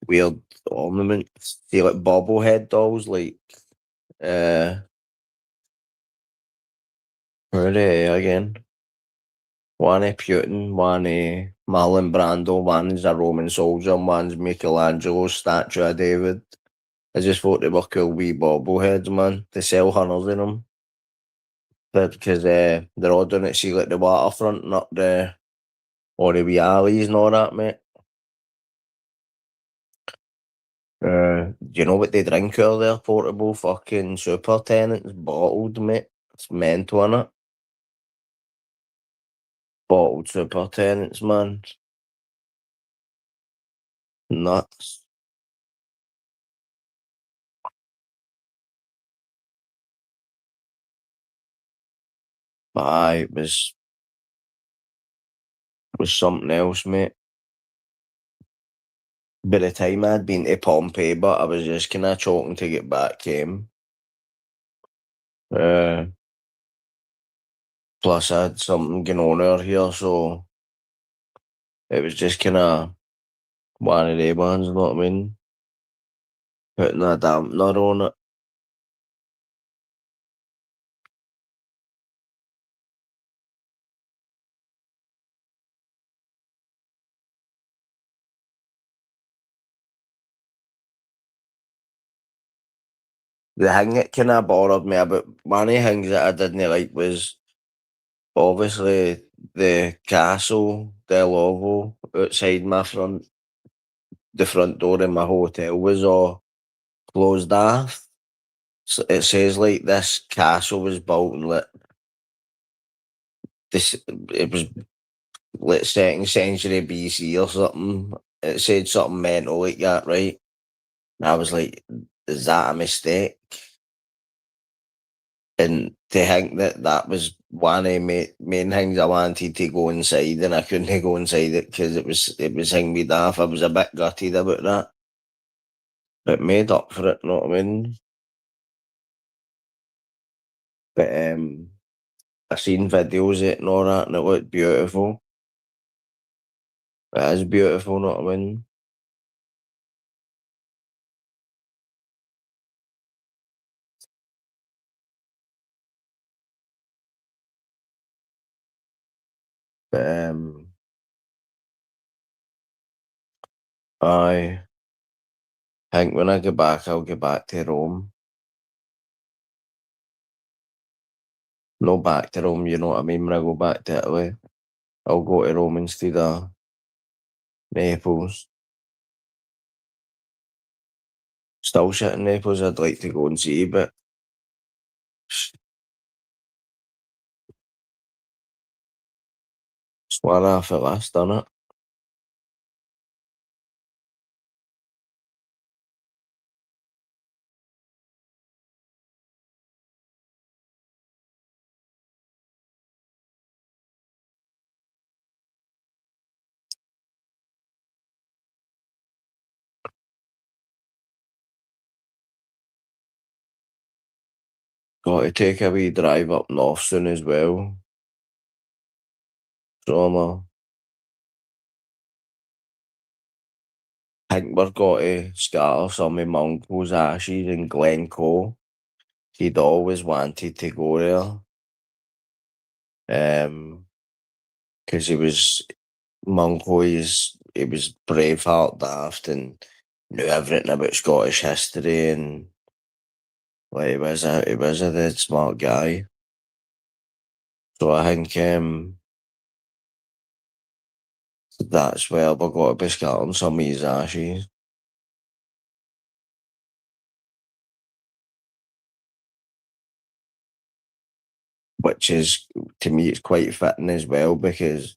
weird ornaments. See, like bobblehead dolls, like, where are they again? One Putin, one Marlon Brando, one's a Roman soldier, and one's Michelangelo's statue of David. I just thought they were cool wee bobbleheads, man. They sell hundreds of them. Because they're all doing it, see, like the waterfront and up the, all the wee alleys and all that, mate. Do you know what they drink out there? Portable fucking super tenants, bottled, mate. It's mental, innit? Bottled super tenants, man. Nuts. Aye, it was something else, mate. By the time I'd been to Pompeii, but I was just kind of choking to get back home. Plus, I had something going on out here, so it was just kind of one of the ones, you know what I mean? Putting a dampener on it. The thing that kind of bothered me about one of the things that I didn't like was obviously the Castle del Ovo outside the front door of my hotel was all closed off. So it says like this castle was built in like this. It was like second century BC or something. It said something mental like that, right? And I was like, is that a mistake? And to think that that was one of the main things I wanted to go inside, and I couldn't go inside it because it was hanging me off. I was a bit gutted about that, but made up for it. Know what I mean? But I seen videos of it and all that, and it looked beautiful. It is beautiful. Know what I mean? But I think when I get back, I'll get back to Rome. No, back to Rome. You know what I mean? When I go back to Italy, I'll go to Rome instead of Naples. Still shit in Naples. I'd like to go and see, but it's one off the list, done it. Got to take a wee drive up north soon as well. So I think we're got to scatter some of my uncle's ashes in Glencoe. He'd always wanted to go there. Because my uncle, he was Braveheart daft and knew everything about Scottish history, and like he was a dead smart guy. So I think that's where we're got to be scattering some of his ashes. Which is, to me, it's quite fitting as well, because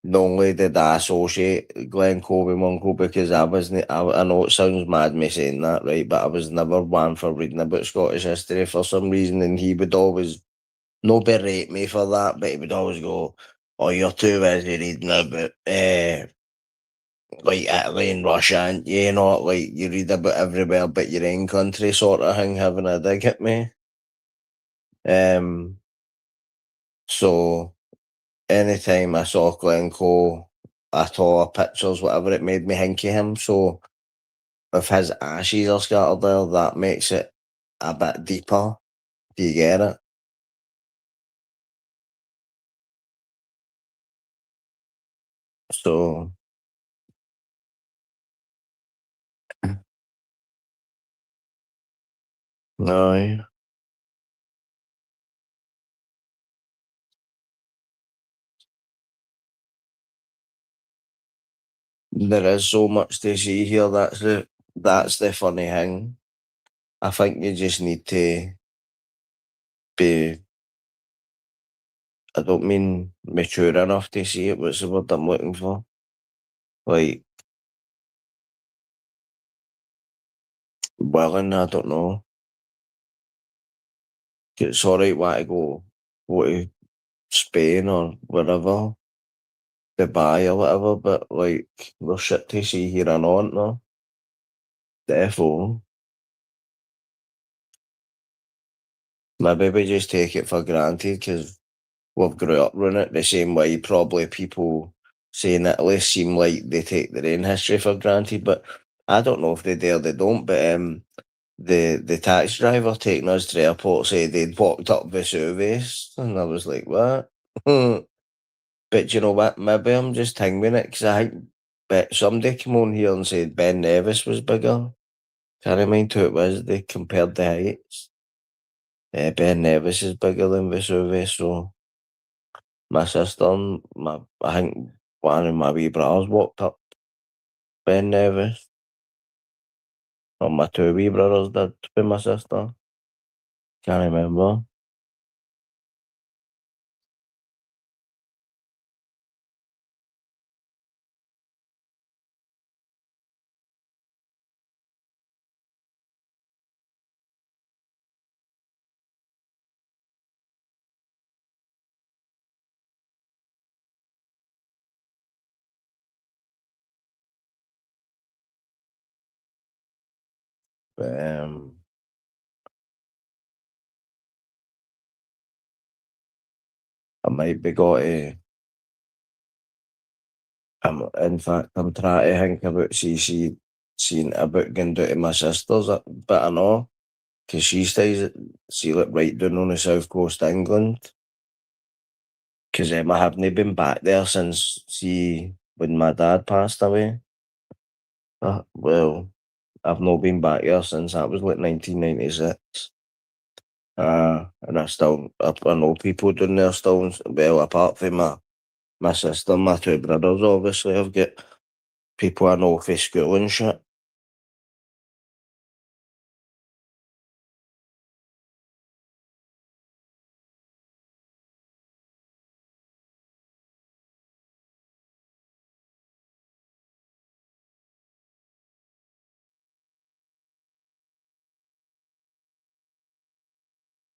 not only did I associate Glencoe with my uncle, because I know it sounds mad me saying that, right, but I was never one for reading about Scottish history for some reason, and he would always no berate me for that, but he would always go, "Oh, you're too busy reading about like Italy and Russia, and you know, like you read about everywhere but your own country," sort of thing, having a dig at me. Um, so anytime I saw Glencoe at all, pictures, whatever, it made me think of him. So if his ashes are scattered there, that makes it a bit deeper. Do you get it? So, no, there is so much to see here. That's the funny thing. I think you just need to be. I don't mean mature enough to see it. What's the word I'm looking for? Like willing. I don't know. It's alright. Want to go to Spain or wherever, Dubai or whatever, but like there's shit to see here and on. No, therefore, maybe we just take it for granted because we've grew up with it the same way probably people say in Italy seem like they take their own history for granted, but I don't know if they do or they don't, but the taxi driver taking us to the airport said they'd walked up Vesuvius, and I was like, what? But you know what, maybe I'm just tingling it because I think but somebody came on here and said Ben Nevis was bigger. Can't remind who it was, they compared the heights. Ben Nevis is bigger than Vesuvius, so my sister and I think one of my wee brothers walked up Ben Nevis, or my two wee brothers did with my sister. Can't remember. But I might be got to. In fact, I'm trying to think about seeing about going down to my sister's, but I know because she stays see like right down on the south coast of England. Because I haven't been back there since see when my dad passed away. Well, I've not been back there since that was like 1996. And I know people down there still. Well, apart from my sister, and my two brothers, obviously, I've got people I know for school and shit.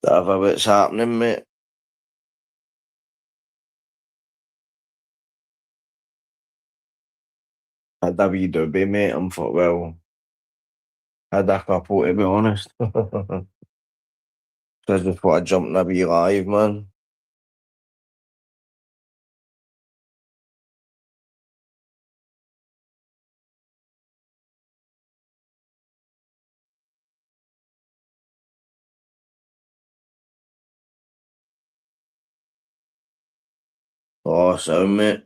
Whatever what's happening, mate. Had a wee doobie, mate. I'm for well, had a couple to be honest. So I just want to jump in a wee live, man. Oh, so mate.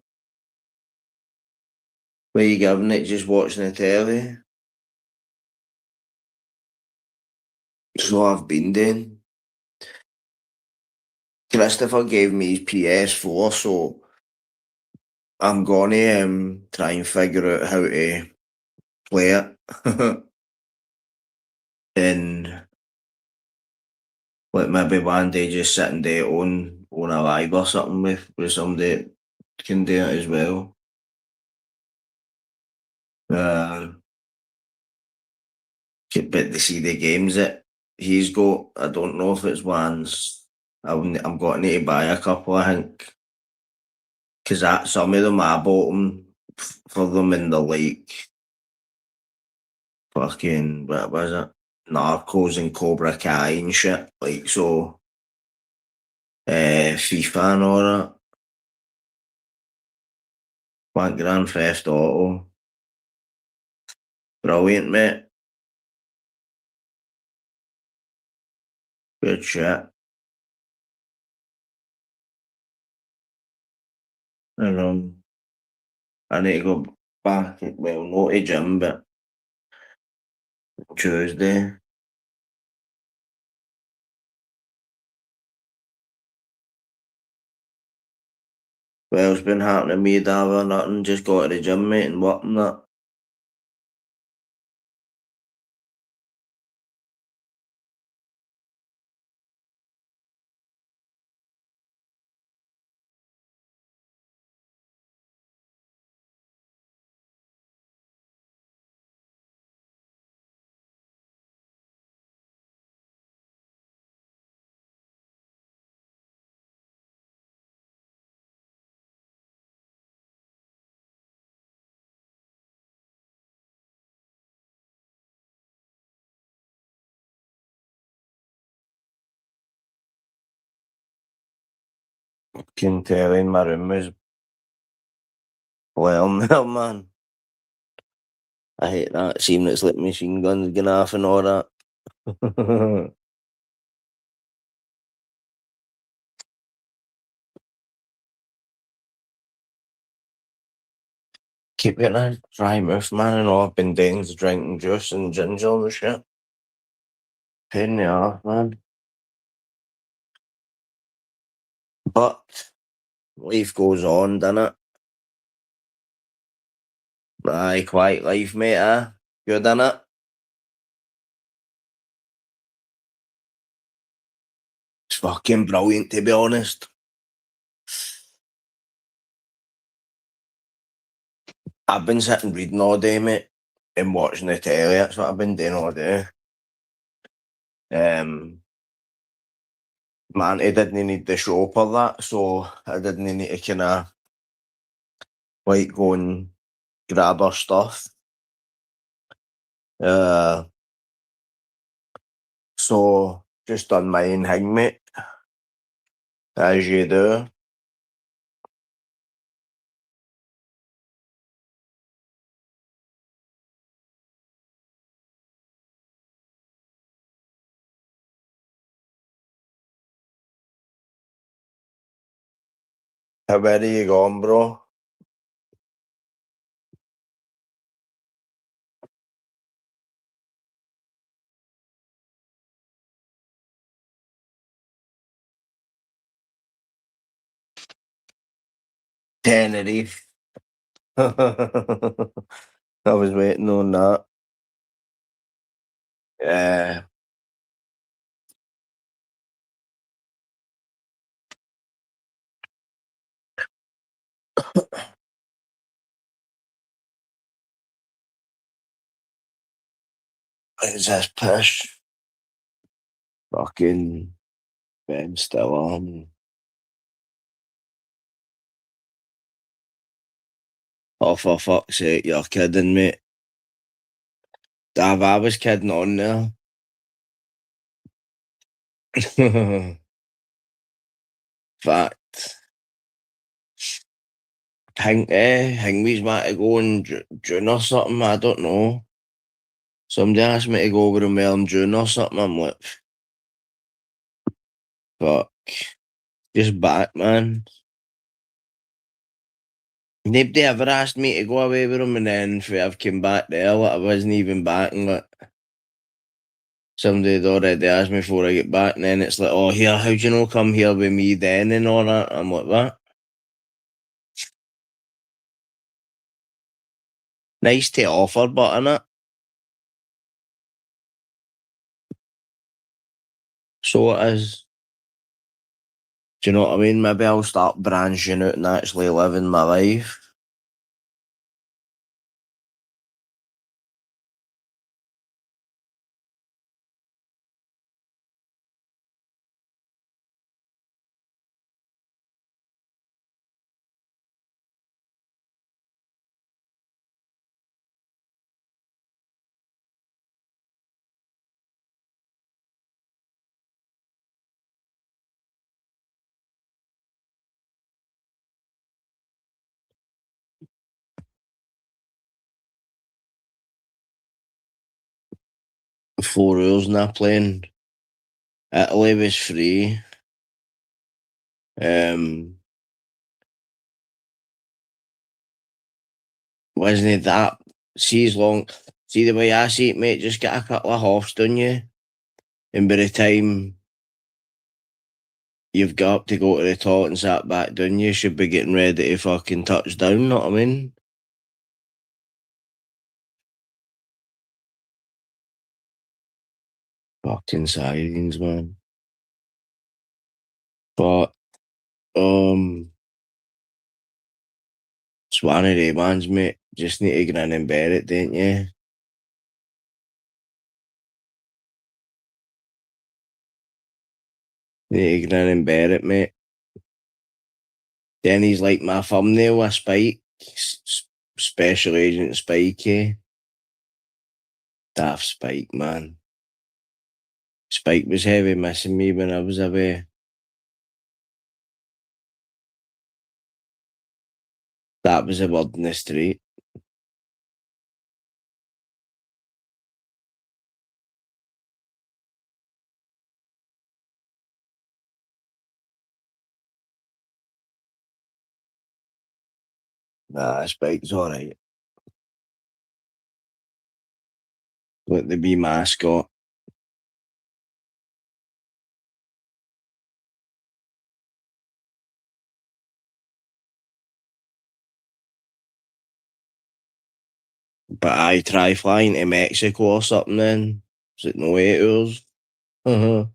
Where you giving it? Just watching the telly? So I've been doing. Christopher gave me his PS4, so I'm gonna try and figure out how to play it. And like maybe one day just sit and do it on a live or something with somebody that can do it as well. Uh, but to see the games that he's got, I don't know if it's ones. I'm going to need to buy a couple, I think. Because some of them I bought them for them in the like fucking, what was it? Narcos and Cobra Kai and shit. Like, so, FIFA and all that. Like Grand Theft Auto. Brilliant, mate. Good shit. And I need to go back, well, not to gym, but Tuesday. Well, it's been happening to me, Dave, or nothing. Just go to the gym, mate, and work and that. Can tell in my room is well now, man. I hate that. Seeing it's like machine guns going off and all that. Keep getting a dry mouth, man, and all. I've been doing is drinking juice and ginger and shit. Pain in the arse, man. But life goes on, doesn't it? Aye, quiet life, mate, Good, innit? It's fucking brilliant, to be honest. I've been sitting reading all day, mate, and watching the telly. That's what I've been doing all day. Um, Man, I didn't need the show for that, so I didn't need to kind of like go and grab her stuff. Uh, so just done my own thing, mate, as you do. How are you going, bro? Tenerife. I was waiting on that. Yeah, it's this pish. Fucking Ben still on. Oh, for fuck's sake, you're kidding, mate. Dav, I was kidding on there. Fact. Think we's about to go in June or something, I don't know. Somebody asked me to go over and in June or something, I'm like, fuck, just back, man. Nobody ever asked me to go away with him and then if I've come back there, like, I wasn't even back and like, somebody had already asked me before I get back and then it's like, oh, here, how'd you know come here with me then and all that? I'm like, what? Nice to offer, but innit? So it is. Do you know what I mean? Maybe I'll start branching out and actually living my life. 4 hours na playing. Italy was free. Wasn't that seas long? See the way I see it, mate. Just get a couple of hoffs, don't you? And by the time you've got up to go to the toilet and sat back down, you should be getting ready to fucking touch down. Know what I mean? Fucking sirens, man. But it's one of the ones, mate. Just need to grin and bear it, don't you? Need to grin and bear it, mate. Then he's like my thumbnail, a Spike, Special Agent Spike, eh? Daft Spike, man. Spike was heavy missing me when I was away. That was a word in the street. Nah, Spike's alright. Like the wee mascot. But I try flying to Mexico or something then. Is it no 8 hours? Uh-huh.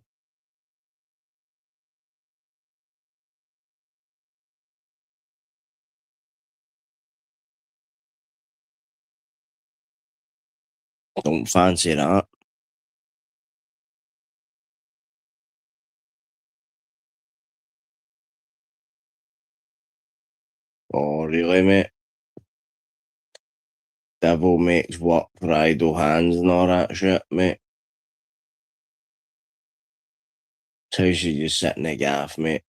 Don't fancy that. Oh, really, mate? Devil makes work for idle hands and all that shit, mate. So you should just sit in the gaff, mate.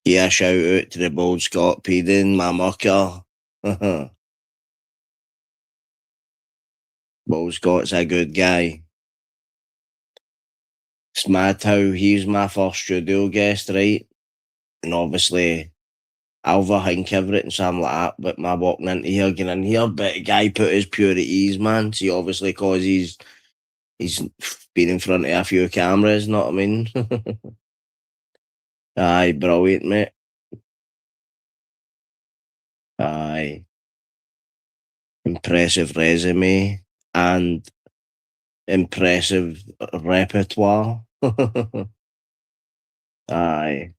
Yeah, shout out to the bold Scott Peden, my mucker. Bold Scott's a good guy. It's mad how he's my first studio guest, right? And obviously, I overthink everything, so I'm like that. But my walking into here, getting in here, but the guy put his pure at ease, man. See, obviously, cause he's been in front of a few cameras, know what I mean? Aye, brilliant, mate. Aye, impressive resume and impressive repertoire. Aye,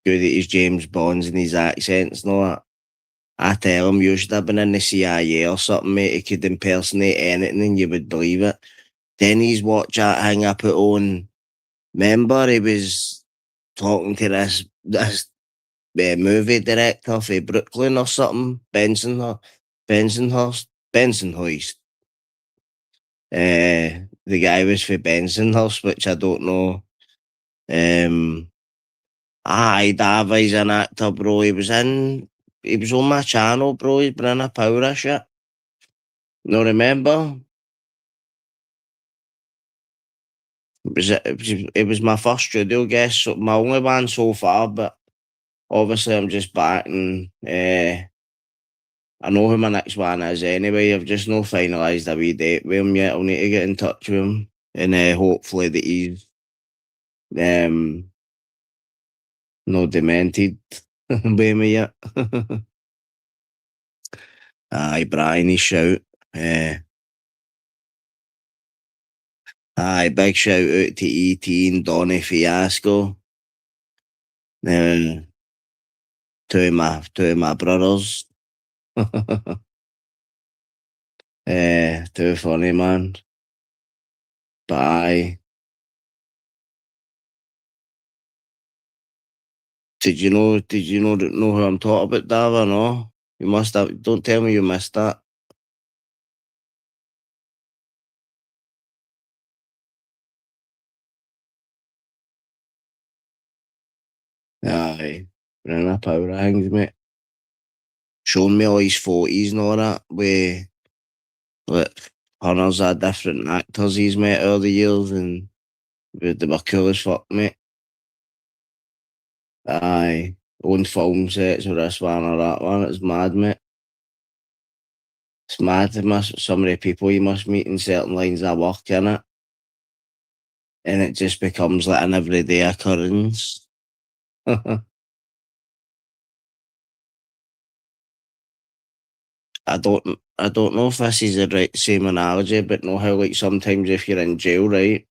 good at his James Bonds and his accents and all that. I tell him you should have been in the CIA or something, mate. He could impersonate anything and you would believe it. Then he's watched that thing I put on. Remember, he was talking to this movie director for Brooklyn or something, Bensonhurst. The guy was for Bensonhurst, which I don't know. Aye, Davies an actor, bro. He was on my channel, bro. He's been in a power of shit. No, remember? It was my first studio guest, so my only one so far, but obviously I'm just back and I know who my next one is anyway. I've just no finalised a wee date with him yet. I'll need to get in touch with him and hopefully that he's um no demented with me yet. Aye, Brian, he shout. Uh, big shout out to E.T. and Donny Fiasco. Uh, two of my brothers. Too funny, man. Bye. Did you know who I'm talking about, Dava? No? You must have. Don't tell me you missed that. Aye. Running a power of things, mate. Showing me all his photos and all that, with like hundreds of different actors he's met over the years, and they were cool as fuck, mate. Aye. Own film sets with this one or that one. It's mad, mate. It's mad. Some of the people you must meet in certain lines of work, innit? And it just becomes like an everyday occurrence. I don't know if this is the right same analogy, but know how like sometimes if you're in jail, right,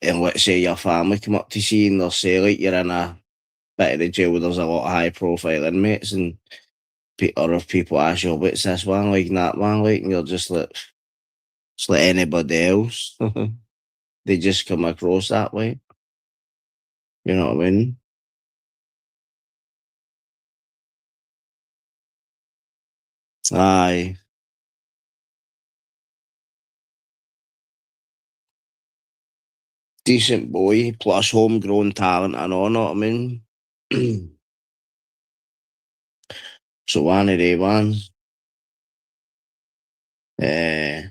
and let's say your family come up to see you and they'll say like you're in a bit of the jail where there's a lot of high profile inmates, and or if people ask you, what's this one like and that one like, and you're just like it's like anybody else. They just come across that way. You know what I mean? Aye. Decent boy, plus homegrown talent and all, know what I mean? So one of they ones, uh,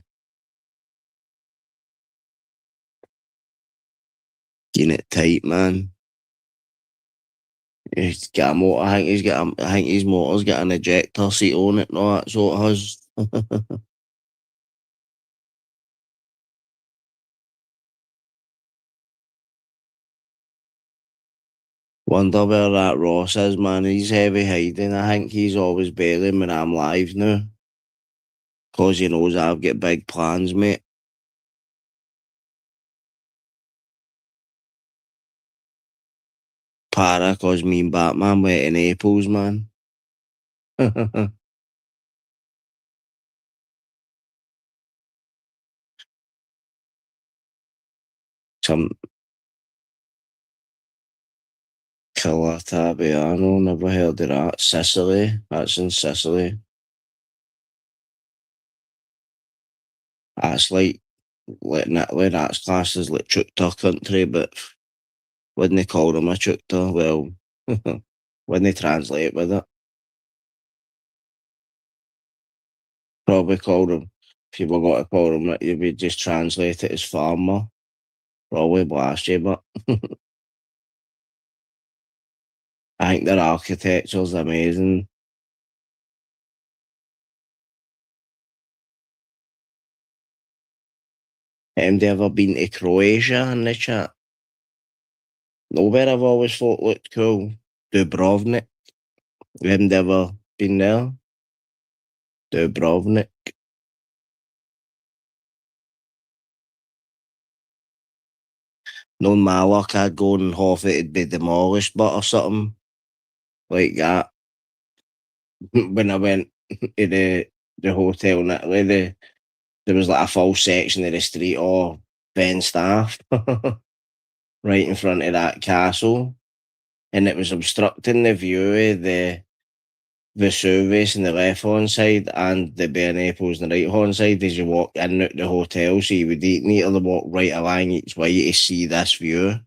getting it tight, man. He's got a motor, I think his motor's got an ejector seat on it and all that, so it has. Wonder where that Ross is, man. He's heavy hiding. I think he's always bailing when I'm live now. Cause he knows I've got big plans, mate. Para, cause me and Batman went in Naples, man. Some Calatabiano, never heard of that. Sicily, that's in Sicily. That's like in Italy, that's classed as like Chukta country, but when they call them a Chukta, well, when they translate with it, probably call them, if you were going to call them that, you would just translate it as farmer. Probably blast you, but I think their architecture's amazing. They ever been to Croatia in the chat? Nowhere I've always thought looked cool. Dubrovnik. They ever been there? Dubrovnik. Knowing my luck, I'd go and half it'd be demolished, but or something like that. When I went to the hotel in Italy, there was like a full section of the street all fenced off right in front of that castle, and it was obstructing the view of the Vesuvius on the left hand side and the Bare Naples on the right hand side as you walk in and out the hotel. So you would need to walk right along each way to see this view.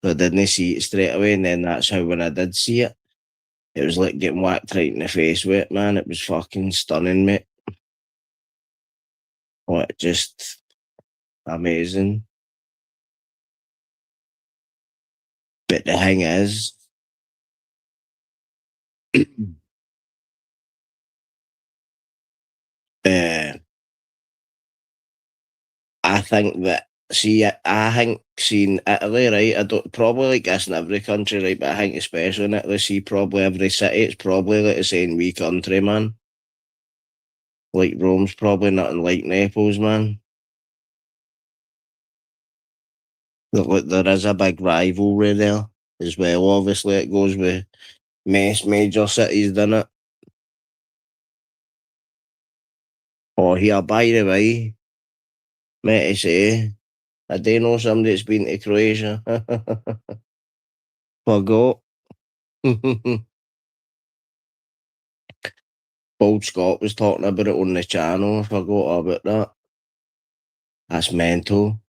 So I didn't see it straight away, and then that's how when I did see it, it was like getting whacked right in the face with it, man. It was fucking stunning, mate. What, just amazing. But the thing is, uh, I think that I think seeing Italy, right? I don't probably like this in every country, right? But I think especially in Italy, see probably every city, it's probably like the same wee country, man. Like Rome's probably nothing like Naples, man. Like, there is a big rivalry there as well. Obviously, it goes with most major cities, doesn't it? Oh, here, by the way, mate, to say, I do know somebody that's been to Croatia. Forgot. Old Scott was talking about it on the channel. I forgot about that. That's mental.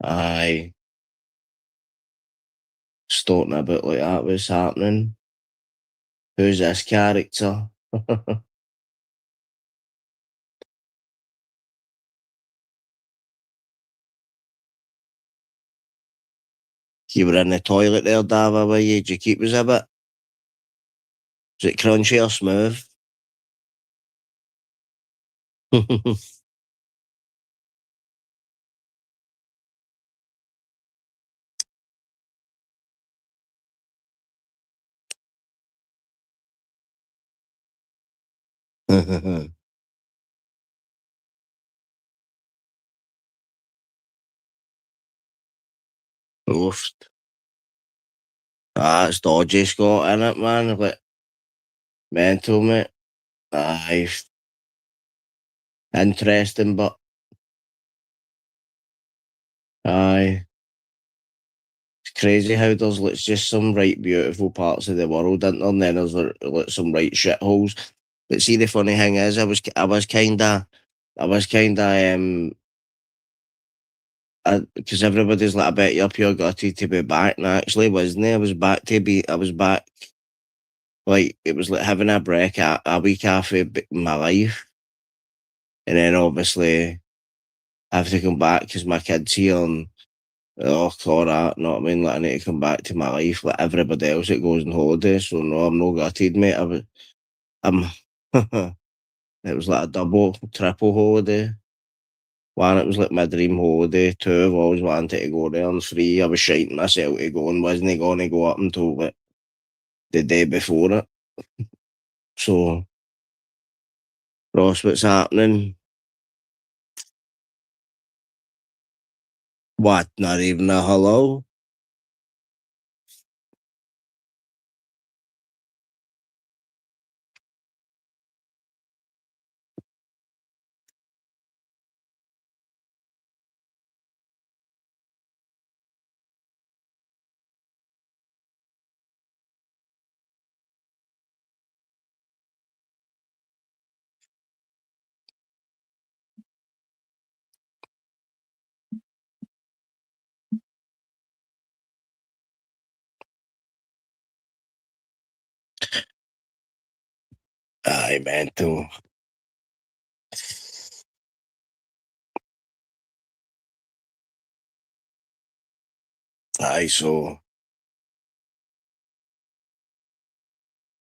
Aye. Starting a bit like that was happening. Who's this character? You were in the toilet there, Dava, were you? Did you keep us a bit? Was it crunchy or smooth? Oof. Ah, it's dodgy Scott, innit, man? Like, mental, mate. Aye, interesting, but aye. It's crazy how there's like just some right beautiful parts of the world, isn't there? And then there's like some right shitholes. But see, the funny thing is, I was kinda, because everybody's like, I bet you're pure gutted to be back, and I actually wasn't. I was back. Like it was like having a break, a week after my life, and then obviously I have to come back because my kid's here and oh, all that. Know what I mean? Like I need to come back to my life like everybody else that goes on holiday. So no, I'm no gutted, mate. I'm. It was like a double, triple holiday. One, it was like my dream holiday. Two, I've always wanted to go there. And three, I was shiting myself to go and wasn't going to go up until like the day before it. So, Ross, what's happening? What? Not even a hello? Aye, mental. Aye, so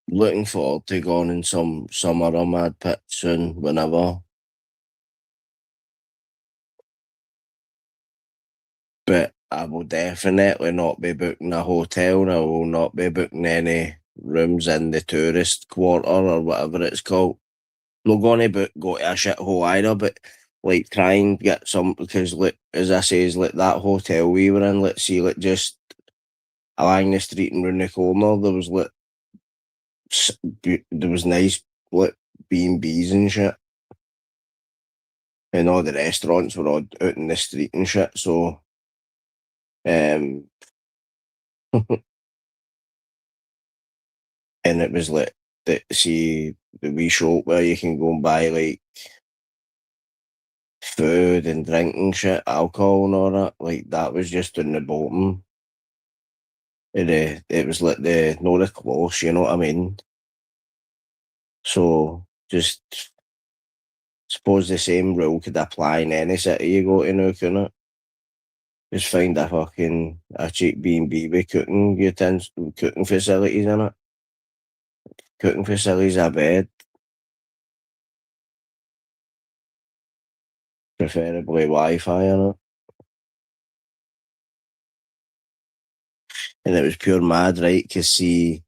looking forward to going in some summer or mad pit soon, whenever. But I will definitely not be booking a hotel and I will not be booking any rooms in the tourist quarter or whatever it's called. Not gonna go to a shithole either, but like try and get some because like as I say is like that hotel we were in, let's see like just along the street and round the corner there was like there was nice like B&Bs and shit. And all the restaurants were all out in the street and shit. So um and it was like the wee shop where you can go and buy like food and drink and shit, alcohol and all that. Like that was just in the bottom. It was like the not the close, you know what I mean? So just suppose the same rule could apply in any city you go to now, couldn't it? Just find a cheap B&B with cooking facilities in it. Cooking facilities, a bed, preferably Wi-Fi in it. And it was pure mad, right? Cause see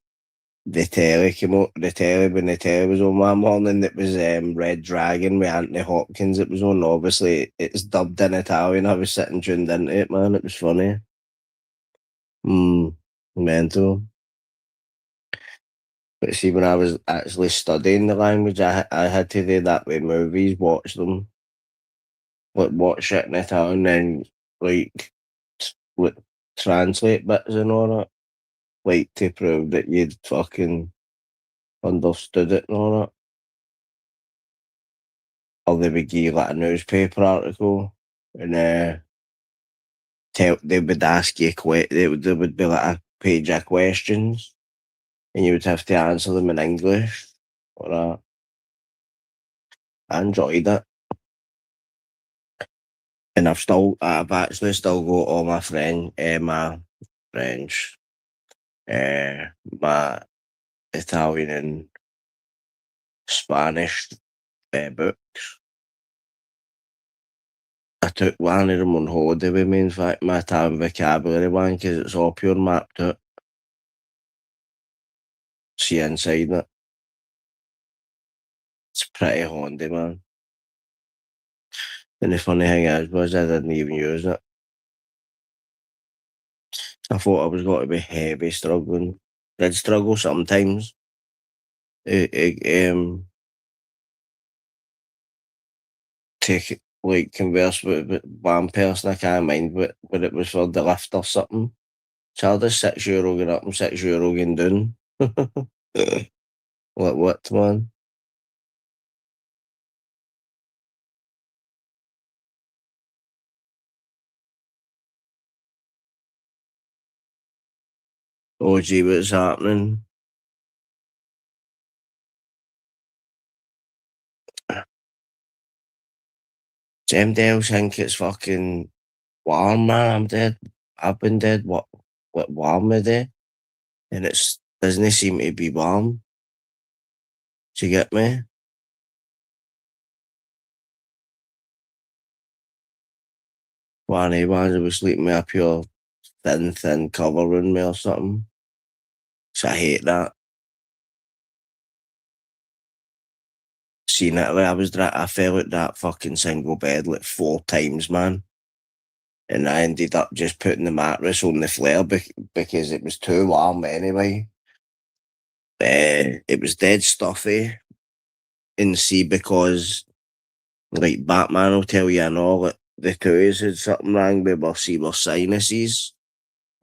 the telly came out, when the telly was on one morning, it was Red Dragon with Anthony Hopkins. It was on. Obviously, it's dubbed in Italian. I was sitting tuned into it, man. It was funny. Mental. But see, when I was actually studying the language, I had to do that with movies, watch them, like watch it in Italian, then like, like translate bits and all that, like to prove that you'd fucking understood it and all that. Or they would give you like a newspaper article and they would ask you they would be like page of questions, and you would have to answer them in English. Or I enjoyed it, and I've actually still got all my my French, my Italian and Spanish books. I took one of them on holiday with me. In fact, my Italian vocabulary one, because it's all pure mapped out. See inside it. It's pretty handy, man. And the funny thing is, I didn't even use it. I thought I was going to be heavy struggling. Did struggle sometimes. Take like converse with one person. I can't mind what it was for the lift or something. Charges €6 going up and €6 going down. What man? Oh gee, what's happening? Them Dales think it's fucking warm, man. I'm dead. I've been dead. What warm a day? And it's doesn't seem to be warm. Do you get me? One of ones was sleeping with a pure thin cover on me or something. So I hate that. Seen it. Like, I fell out that fucking single bed like 4 times, man. And I ended up just putting the mattress on the flare because it was too warm anyway. It was dead stuffy. And see, because like Batman will tell you and all, like, the toys had something wrong with our sinuses.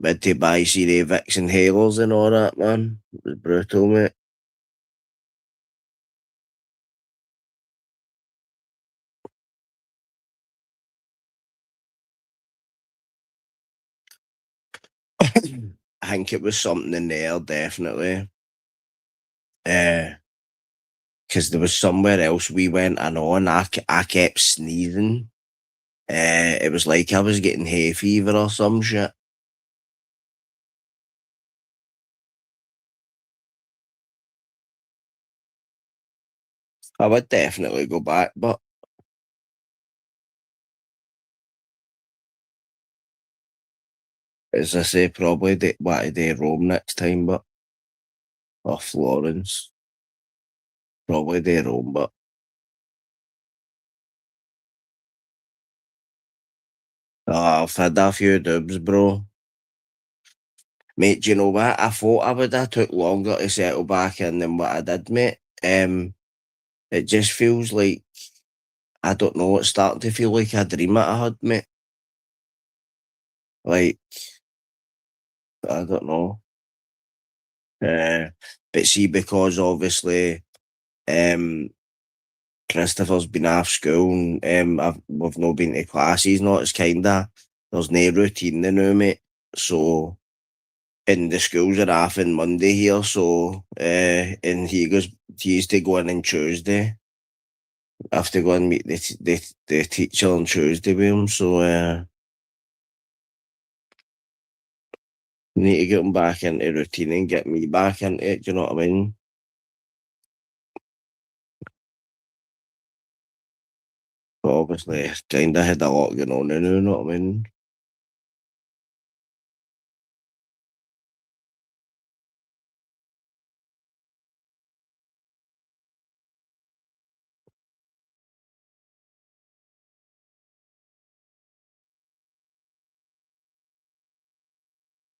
We had to buy the Vicks inhalers and all that, man. It was brutal, mate. I think it was something in there, definitely. Because there was somewhere else we went and on, I kept sneezing. It was like I was getting hay fever or some shit. I would definitely go back, but as I say, probably what I do Rome next time, but or Florence. Probably do Rome, but I've had a few dubs, bro. Mate, do you know what? I thought I would have took longer to settle back in than what I did, mate. It just feels like I don't know, it's starting to feel like a dream that I had, mate. Like, I don't know. Uh, but see, because obviously, um, Christopher's been off school and we've not been to classes, not it's kinda there's no routine now, mate. So and the schools are off on Monday here, so and he used to go in on Tuesday. I have to go and meet the teacher on Tuesday with him, so need to get him back into routine and get me back into it, do you know what I mean? But obviously kinda had a lot going on, you know what I mean?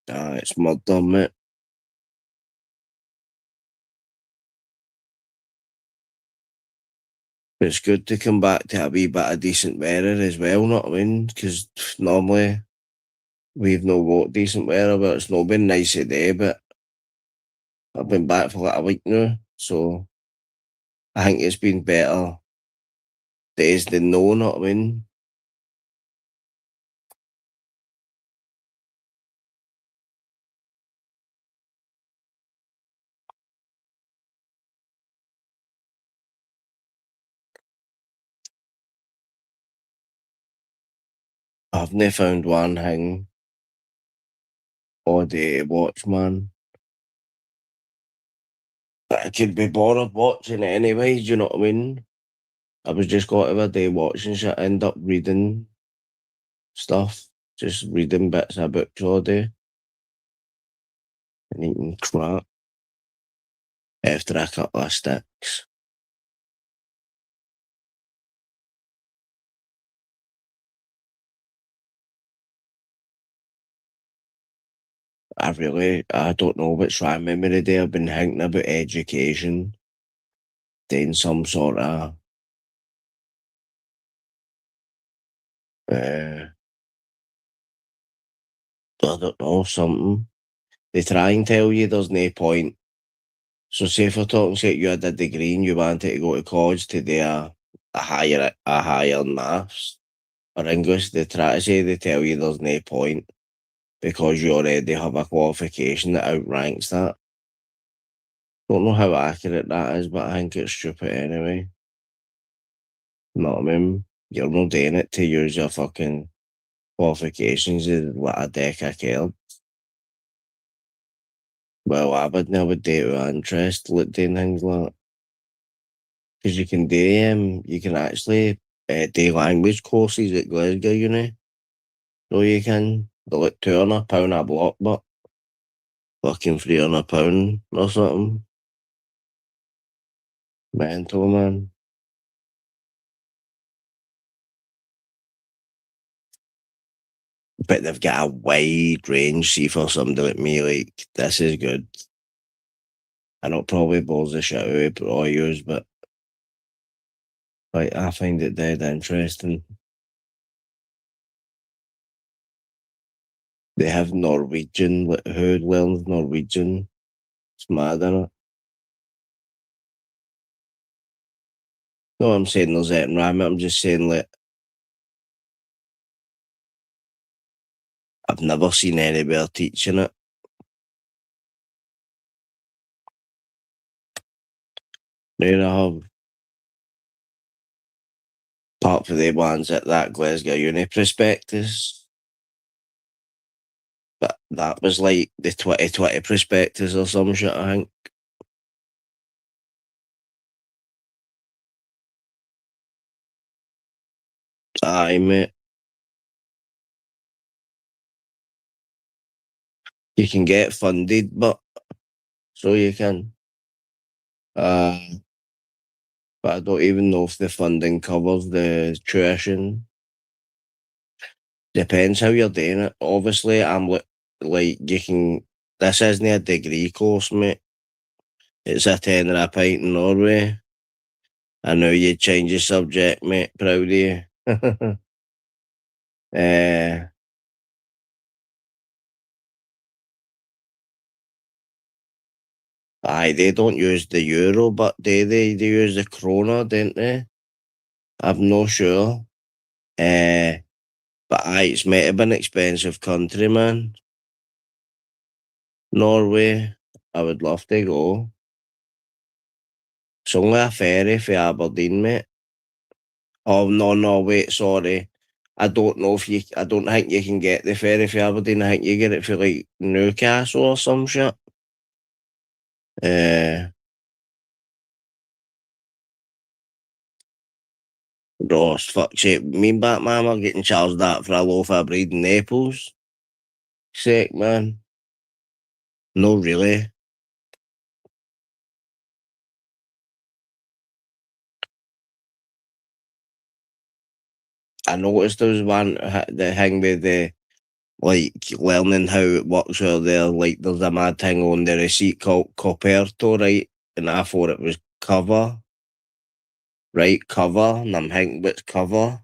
It's murder, mate. But it's good to come back to a wee bit of decent weather as well, know what I mean? Because normally we've no got decent weather, but it's not been nice today, but I've been back for like a week now, so I think it's been better days than no, know what I mean? I've never found one thing all day to watch, man. I could be bored watching it anyway, do you know what I mean? I was just got to a day watching shit, end up reading stuff, just reading bits of books all day and eating crap after a couple of sticks. I don't know what's wrong with me today. I've been thinking about education, doing some sort of, I don't know, something. They try and tell you there's no point. So say if we're talking say you had a degree and you wanted to go to college to do a higher maths or English, they try to say they tell you there's no point because you already have a qualification that outranks that. Don't know how accurate that is, but I think it's stupid anyway. You know what I mean? You're not doing it to use your fucking qualifications is what a deck of cards. Well, I would never do it with interest, like doing things like that. Because you can actually do language courses at Glasgow Uni. So you can, they're like £200 a block, but fucking £300 or something. Mental, man. But they've got a wide range, see, for somebody like me, like, this is good. I know it probably balls the shit out of all yours, but like, I find it dead interesting. They have Norwegian, like, who learns Norwegian? It's mad, innit? No, I'm saying there's anything wrong with it, I'm just saying, like, I've never seen anybody teaching it. There I have, apart from the ones at that Glasgow Uni prospectus, but that was like the 2020 prospectus or some shit, I think. Aye, mate. You can get funded, but so you can. Uh, but I don't even know if the funding covers the tuition. Depends how you're doing it. Obviously, like you can. This isn't a degree course, mate. It's a tenner a pint in Norway. I know you change your subject, mate. Proud of you. uh, Aye, they don't use the euro, but they use the krona, don't they? I'm not sure. Uh, but aye, it's might have been an expensive country, man. Norway, I would love to go. It's only a ferry for Aberdeen, mate. Oh no, no, wait, sorry. I don't think you can get the ferry for Aberdeen. I think you get it for like Newcastle or some shit. Uh, Ross, fuck's sake. Me and Batman are getting charged that for a loaf of bread in Naples. Sake, man. No, really. I noticed there was the thing with the like learning how it works where there like there's a mad thing on the receipt called Coperto, right? And I thought it was cover, right? Cover, and I'm thinking what's cover?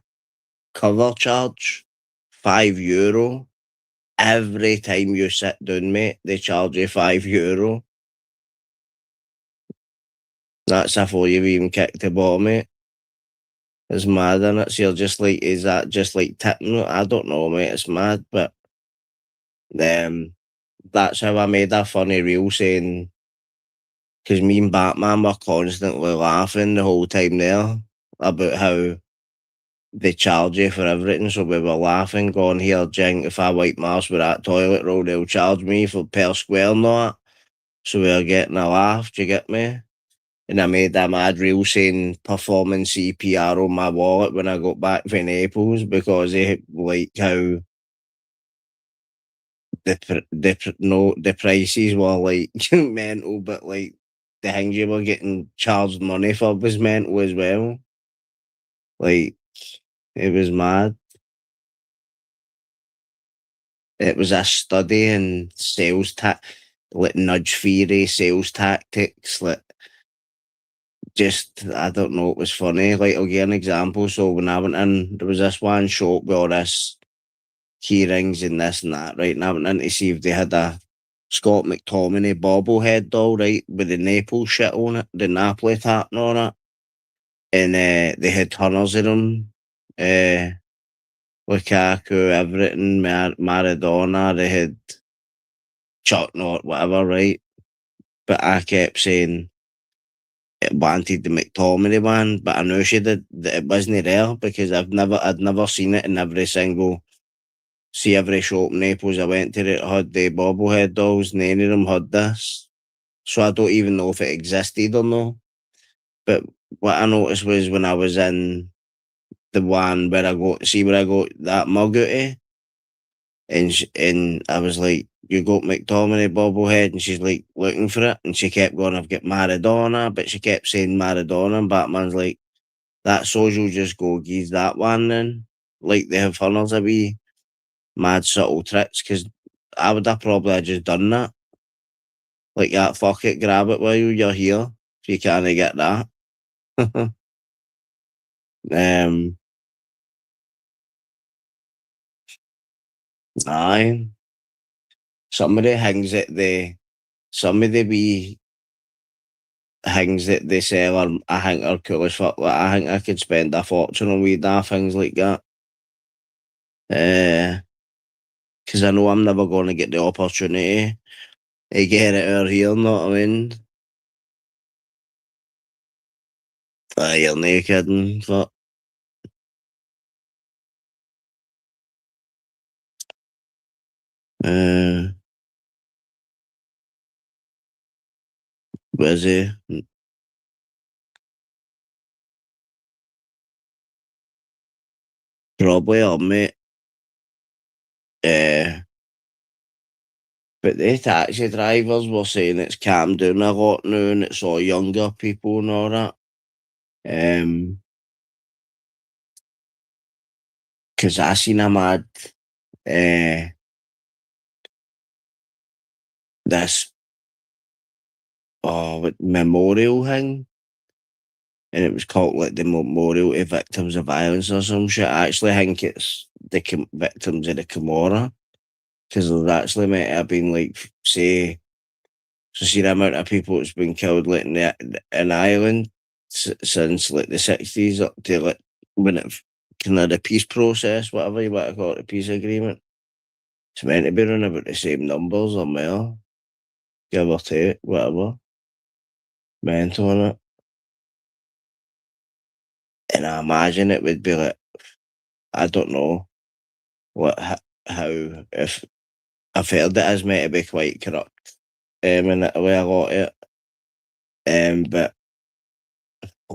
Cover charge, €5. Every time you sit down, mate, they charge you €5. That's before you've even kicked the ball, mate. It's mad, and it's you're just like, is that just like tipping? I don't know, mate. It's mad, but um, that's how I made a funny reel saying because me and Batman were constantly laughing the whole time there about how they charge you for everything. So we were laughing, going, here, Jing, if I wipe my ass with that toilet roll, they'll charge me for per square and all that. So we were getting a laugh, do you get me? And I made that mad reel saying performing CPR on my wallet when I got back from Naples because they like how the prices were like mental, but like the things you were getting charged money for was mental as well. Like it was mad. It was a study in like nudge theory, sales tactics, like just I don't know, it was funny. Like I'll give an example. So when I went in, there was this one shop with all this key rings and this and that, right? And I went in to see if they had a Scott McTominay bobblehead doll, right, with the Naples shit on it, the Napoli tartan on it. And they had tonners of them. Lukaku, everything, Maradona, they had Chuck North, whatever, right? But I kept saying it wanted the McTominay one, but I knew she did that it wasn't there because I'd never seen it in every single see every shop in Naples I went to that had the bobblehead dolls, none of them had this. So I don't even know if it existed or no. But what I noticed was when I was in the one where I got that mug out of, and I was like, you got McTominay bobblehead, and she's like looking for it, and she kept going, I've got Maradona, but she kept saying Maradona, and Batman's like, that shows you just go geese that one then. Like they have funnels a wee mad subtle tricks, because I would have probably have just done that. Like that, fuck it, grab it while you're here. If you can't get that. um, aye. Somebody hangs at somebody be things that they sell I think are cool as fuck. Like, I think I could spend a fortune on wee daft things like that. Because I know I'm never going to get the opportunity to get it out here, know what I mean? You're naked and fuck. Uh, busy. Probably on mate. Uh, but the taxi drivers were saying it's calmed down a lot now and it's all younger people and all that. Because I seen a mad, uh, this memorial thing, and it was called like the Memorial to Victims of Violence or some shit. I actually think it's the victims of the Camorra because there's actually might have been like say so see the amount of people that's been killed like in Ireland since like the 60s up to like when it kind of the peace process, whatever you want to call it, the peace agreement. It's meant to be around about the same numbers or more, give or take, whatever. Mental on it. And I imagine it would be like I don't know how if I've heard it is meant to be quite corrupt in that way a lot of it. But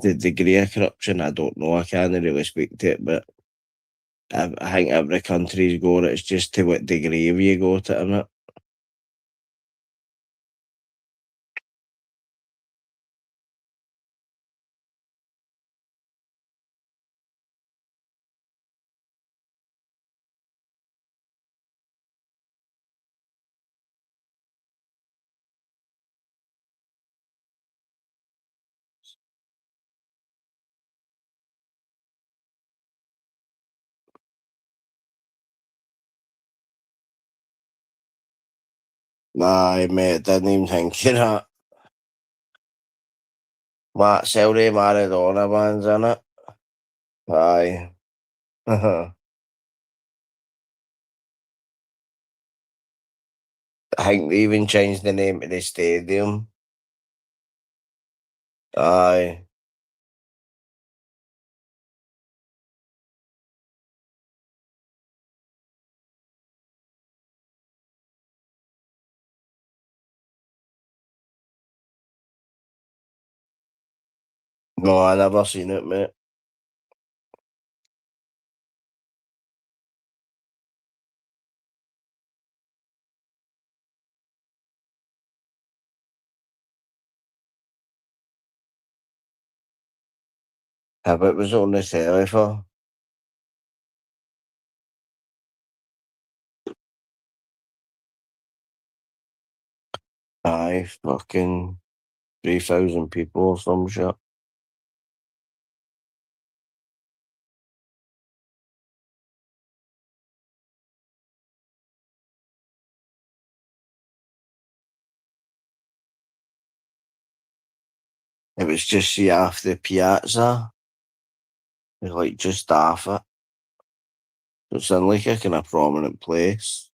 the degree of corruption, I don't know. I can't really speak to it, but I think every country's got it. It's just to what degree have you got it in it. Nah, mate, didn't even think of that. Sorry, Maradona man's in it. Aye. I think they even changed the name of the stadium. Aye. No, I never seen it, mate. If it was on the telly for. Aye, fucking 3,000 people or some shit. It was just see half the piazza. It was like just half it. It's in like a kind of prominent place.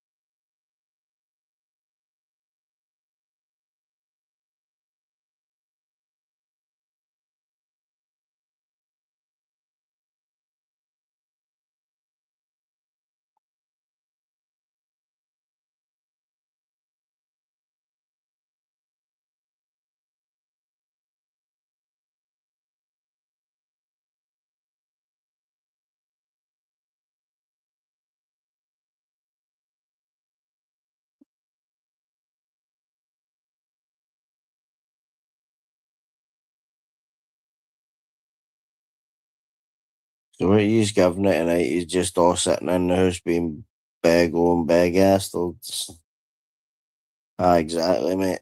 So what he's giving it tonight, he's just all sitting in the house being big on big ass. Ah, exactly, mate.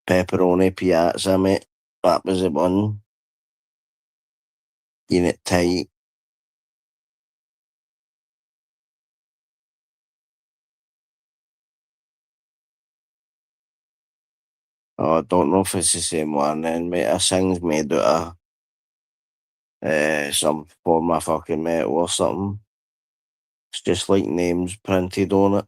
Pepperoni piazza, mate. That was the one. In it tight. Oh, I don't know if it's the same one then, mate. This thing's made out of some form of fucking metal or something. It's just like names printed on it.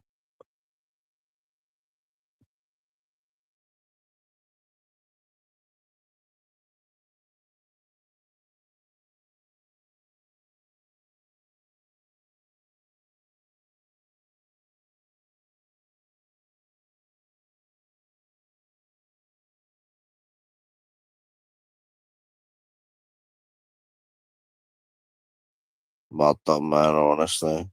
Well done, man, honestly.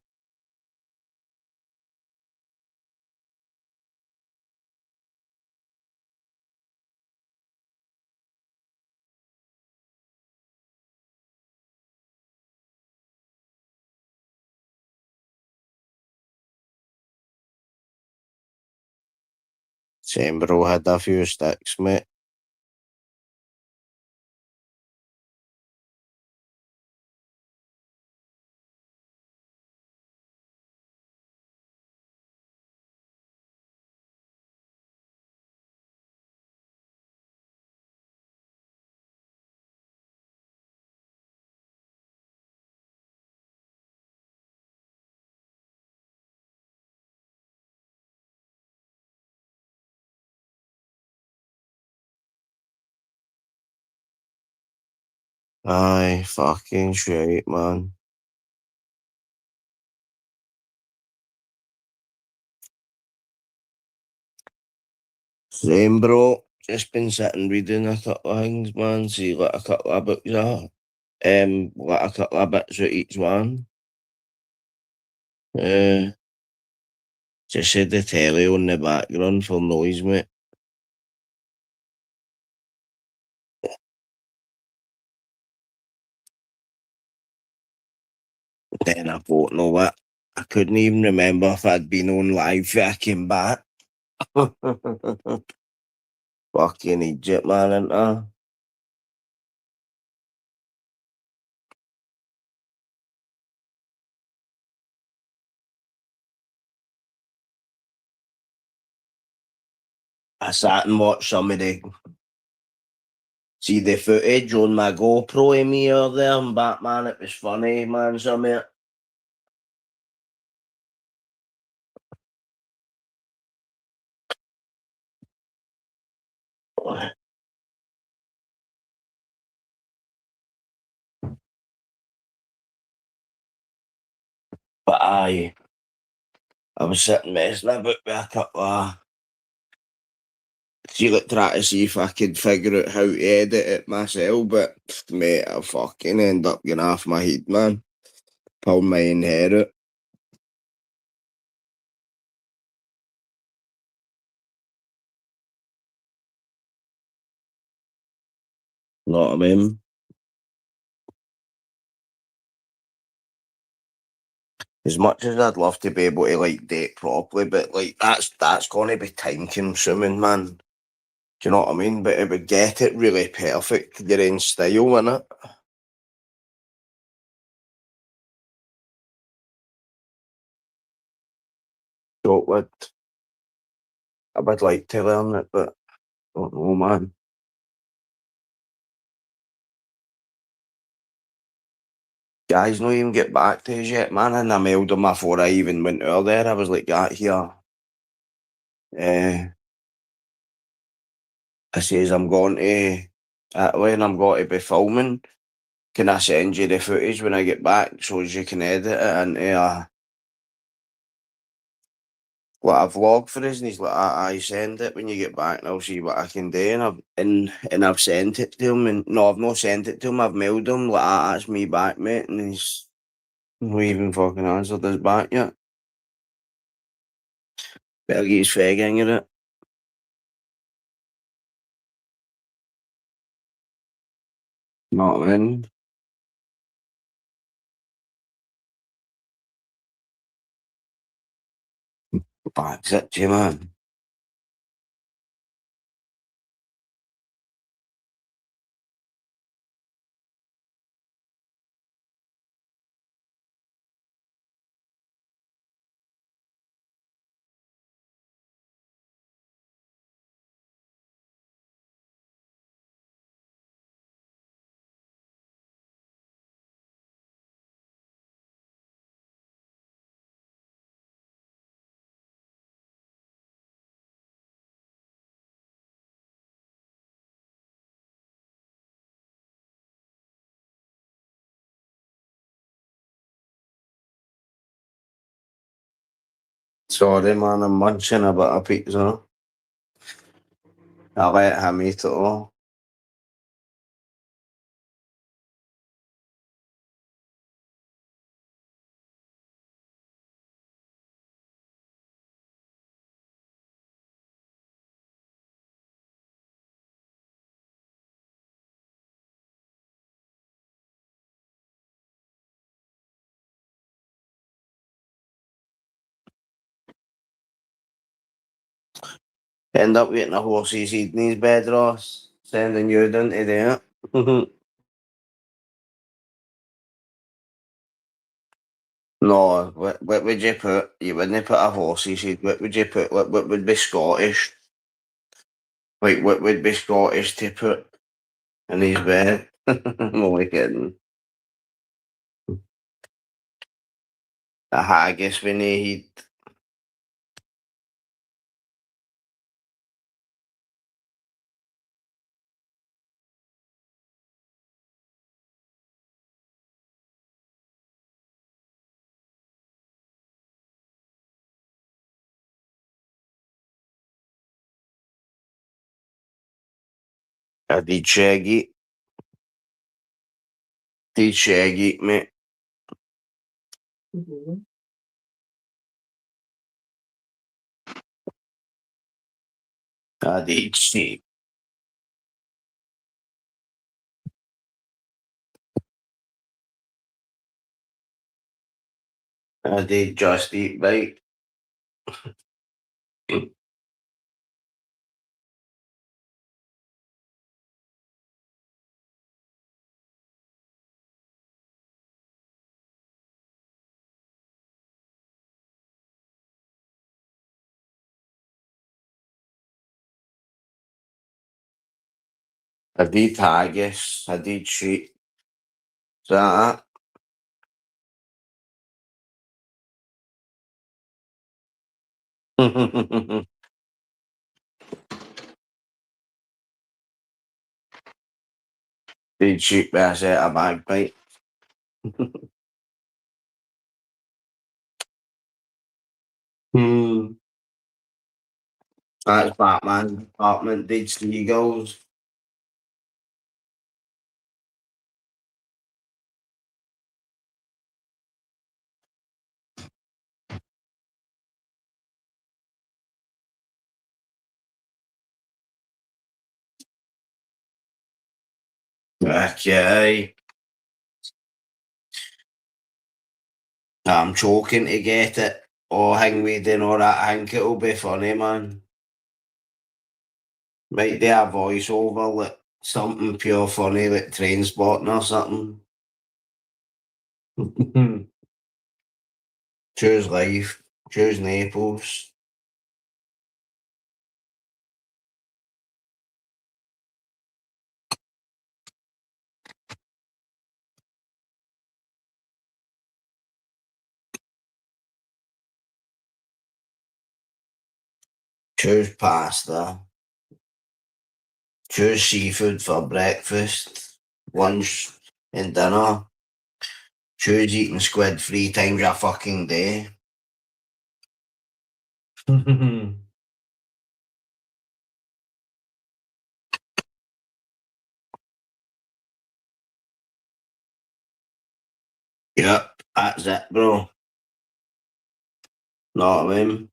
Same bro had a few sticks, mate. Aye, fucking shit, man. Same, bro. Just been sitting reading a couple of things, man. See, like a couple of books, like a couple of bits of each one. Uh, just had the telly on the background for noise, mate. Then I thought, no, what? I couldn't even remember if I'd been on live when I came back. Fucking Egypt, man, ain't I? I sat and watched some of the see the footage on my GoPro of me there and Batman. It was funny, man. Some of it. But I was sitting messing about with a couple of See, like, try to see if I could figure out how to edit it myself, but mate, I fucking end up getting off my head, man. Pull my own hair out. Know what I mean? As much as I'd love to be able to like date properly, but like that's gonna be time consuming, man. Do you know what I mean? But it would get it really perfect, your own style, innit? So I would like to learn it, but don't know, man. Guys not even get back to us yet, man. And I mailed them before I even went out there. I was like, "Got here." I says I'm going to Italy and I'm going to be filming. Can I send you the footage when I get back so as you can edit it into like a vlog for us? And he's like, I send it when you get back and I'll see what I can do. And I've sent it to him and no, I've not sent it to him. I've mailed him like that's me back, mate. And he's not even fucking answered us back yet. Better get his fag in it. Know what I mean? That's it, you man. Sorry, man, I'm munching a bit of pizza. I let him eat it all. End up getting a horse's head in his bed, Ross. Sending you down to do it. No, what would you put? You wouldn't put a horse's head. What would you put? What would be Scottish? Like, what would be Scottish to put in his bed? I'm only kidding. A haggis when he heat. I did shaggy. Did shaggy, mate. I did sheep. I did just eat bite. I did haggis. I did sheep. Is that it? Did sheep bass out a bagpipe. Hmm. That's Batman's apartment, did seagulls. Okay. I'm choking to get it. Oh, hang with and all that. I think it'll be funny, man. Might do a voiceover, like something pure funny, like train spotting or something. Choose life. Choose Naples. Choose pasta. Choose seafood for breakfast, lunch, and dinner. Choose eating squid 3 times a fucking day. Yep, that's it, bro. Know what I mean?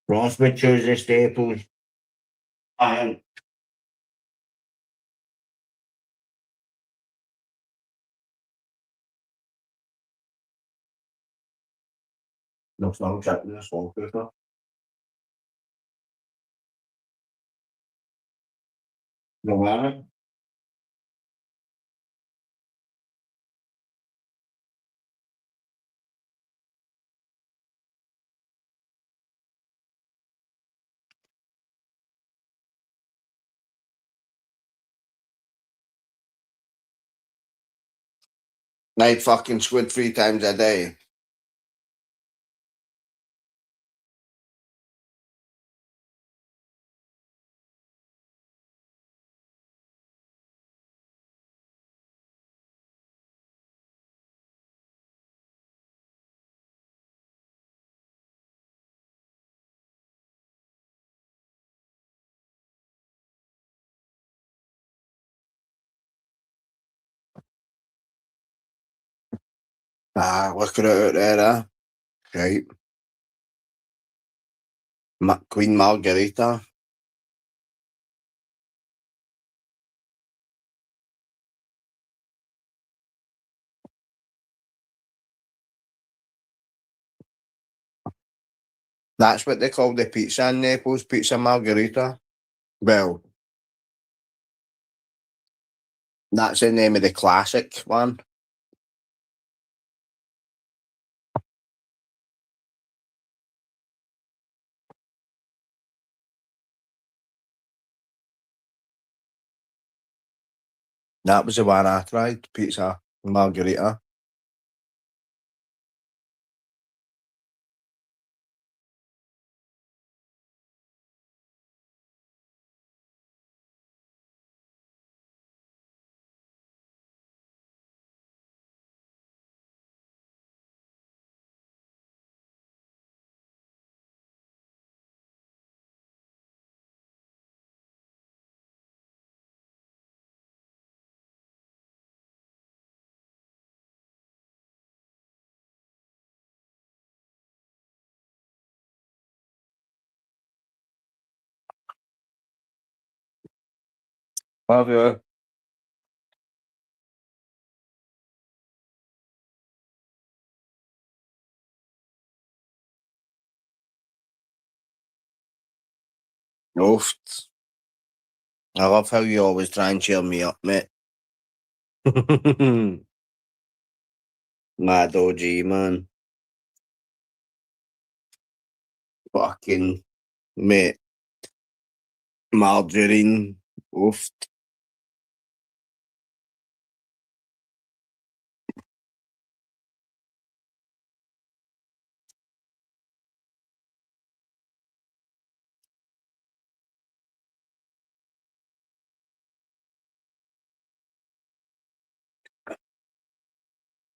Ross would choose the staples. I no song chicken in the slow cooker. No matter. Night fucking squid 3 times a day. Ah, look at it out there, Right. Queen Margarita. That's what they call the pizza in Naples, Pizza Margarita. Well, that's the name of the classic one. That was the one I tried, Pizza Margarita. Have you? Oofed. I love how you always try and cheer me up, mate. Mad OG, man. Fucking, mate. Margarine. Oofed.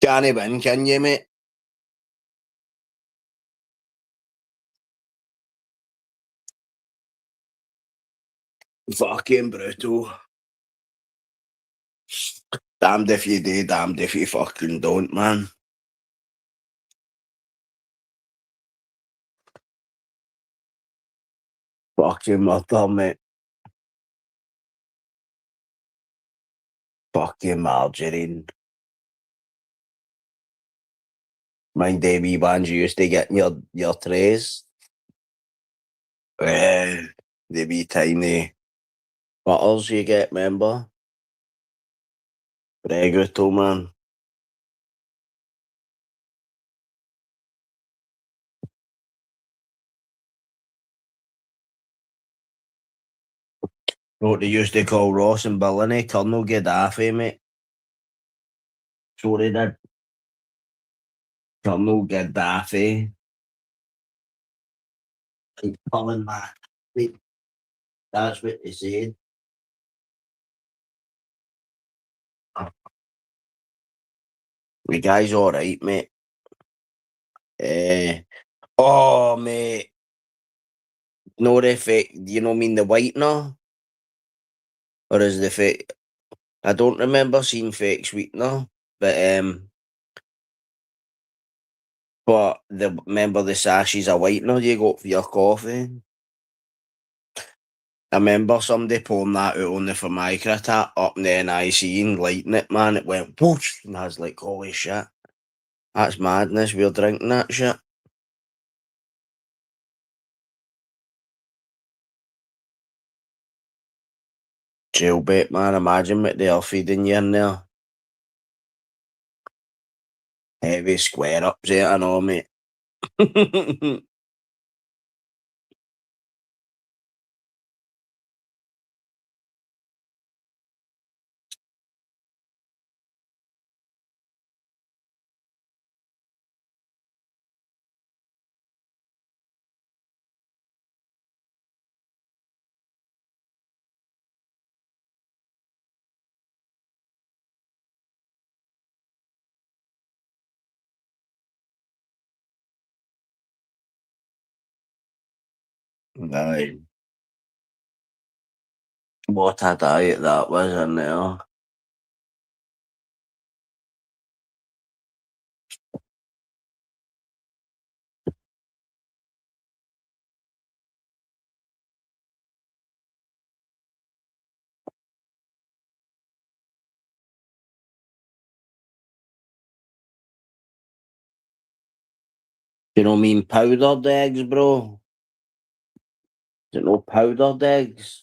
Can't win, can you, mate? Fucking brutal. Damned if you do, damned if you fucking don't, man. Fucking murder, mate. Fucking margarine. Mind them wee ones you used to get in your trays? The wee tiny butters you get, remember? Brutal, man. What they used to call Ross and Billini, Colonel Gaddafi, mate. So they did. Colonel Gaddafi. Like pulling back. Wait, that's what they said. The guy's alright, mate. Oh, mate. No, the fake, you know, mean the whitener? Or is the fake? I don't remember seeing fake sweetener, but remember the sachets of whitener you got for your coffee? I remember somebody pulling that out on the Formica tap up in the NIC and lighting it, man. It went whoosh, and I was like, holy shit. That's madness. We're drinking that shit. Jailbait, man. Imagine what they are feeding you in there. Heavy square ups, I know, mate. Aye. What a diet that was in there. You know, mean powdered eggs, bro? Is it no powdered eggs?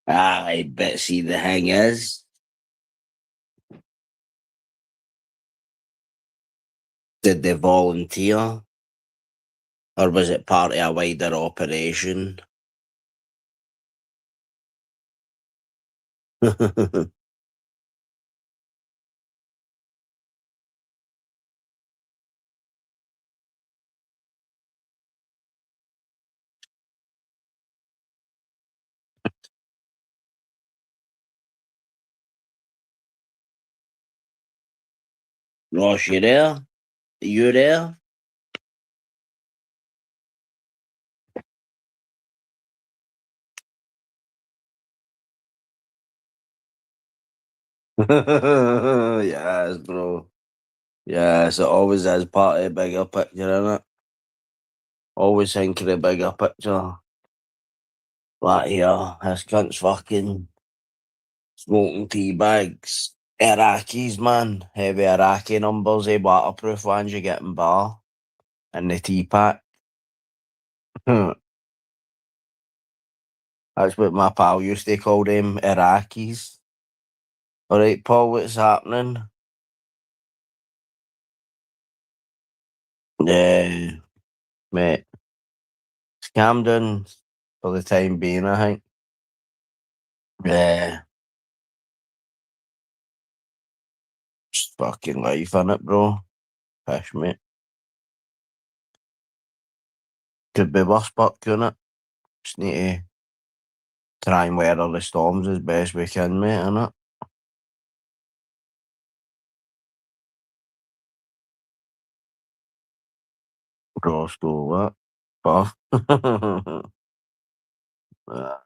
Aye, but see, the thing is, did they volunteer? Or was it part of a wider operation? Ross, you there? You there? Yes, bro. Yes, it always is part of the bigger picture, innit? Always think of the bigger picture. Like here, this cunt's fucking smoking tea bags. Iraqis, man. Heavy Iraqi numbers, waterproof ones you get in bar. In the tea pack. That's what my pal used to call them, Iraqis. Alright, Paul, what's happening? Yeah, mate. Camden, for the time being, I think. Yeah. Just fucking life, innit, bro? Pish, mate. Could be worse, but couldn't it? Just need to try and weather the storms as best we can, mate, innit? Roscoe, what? Puff. I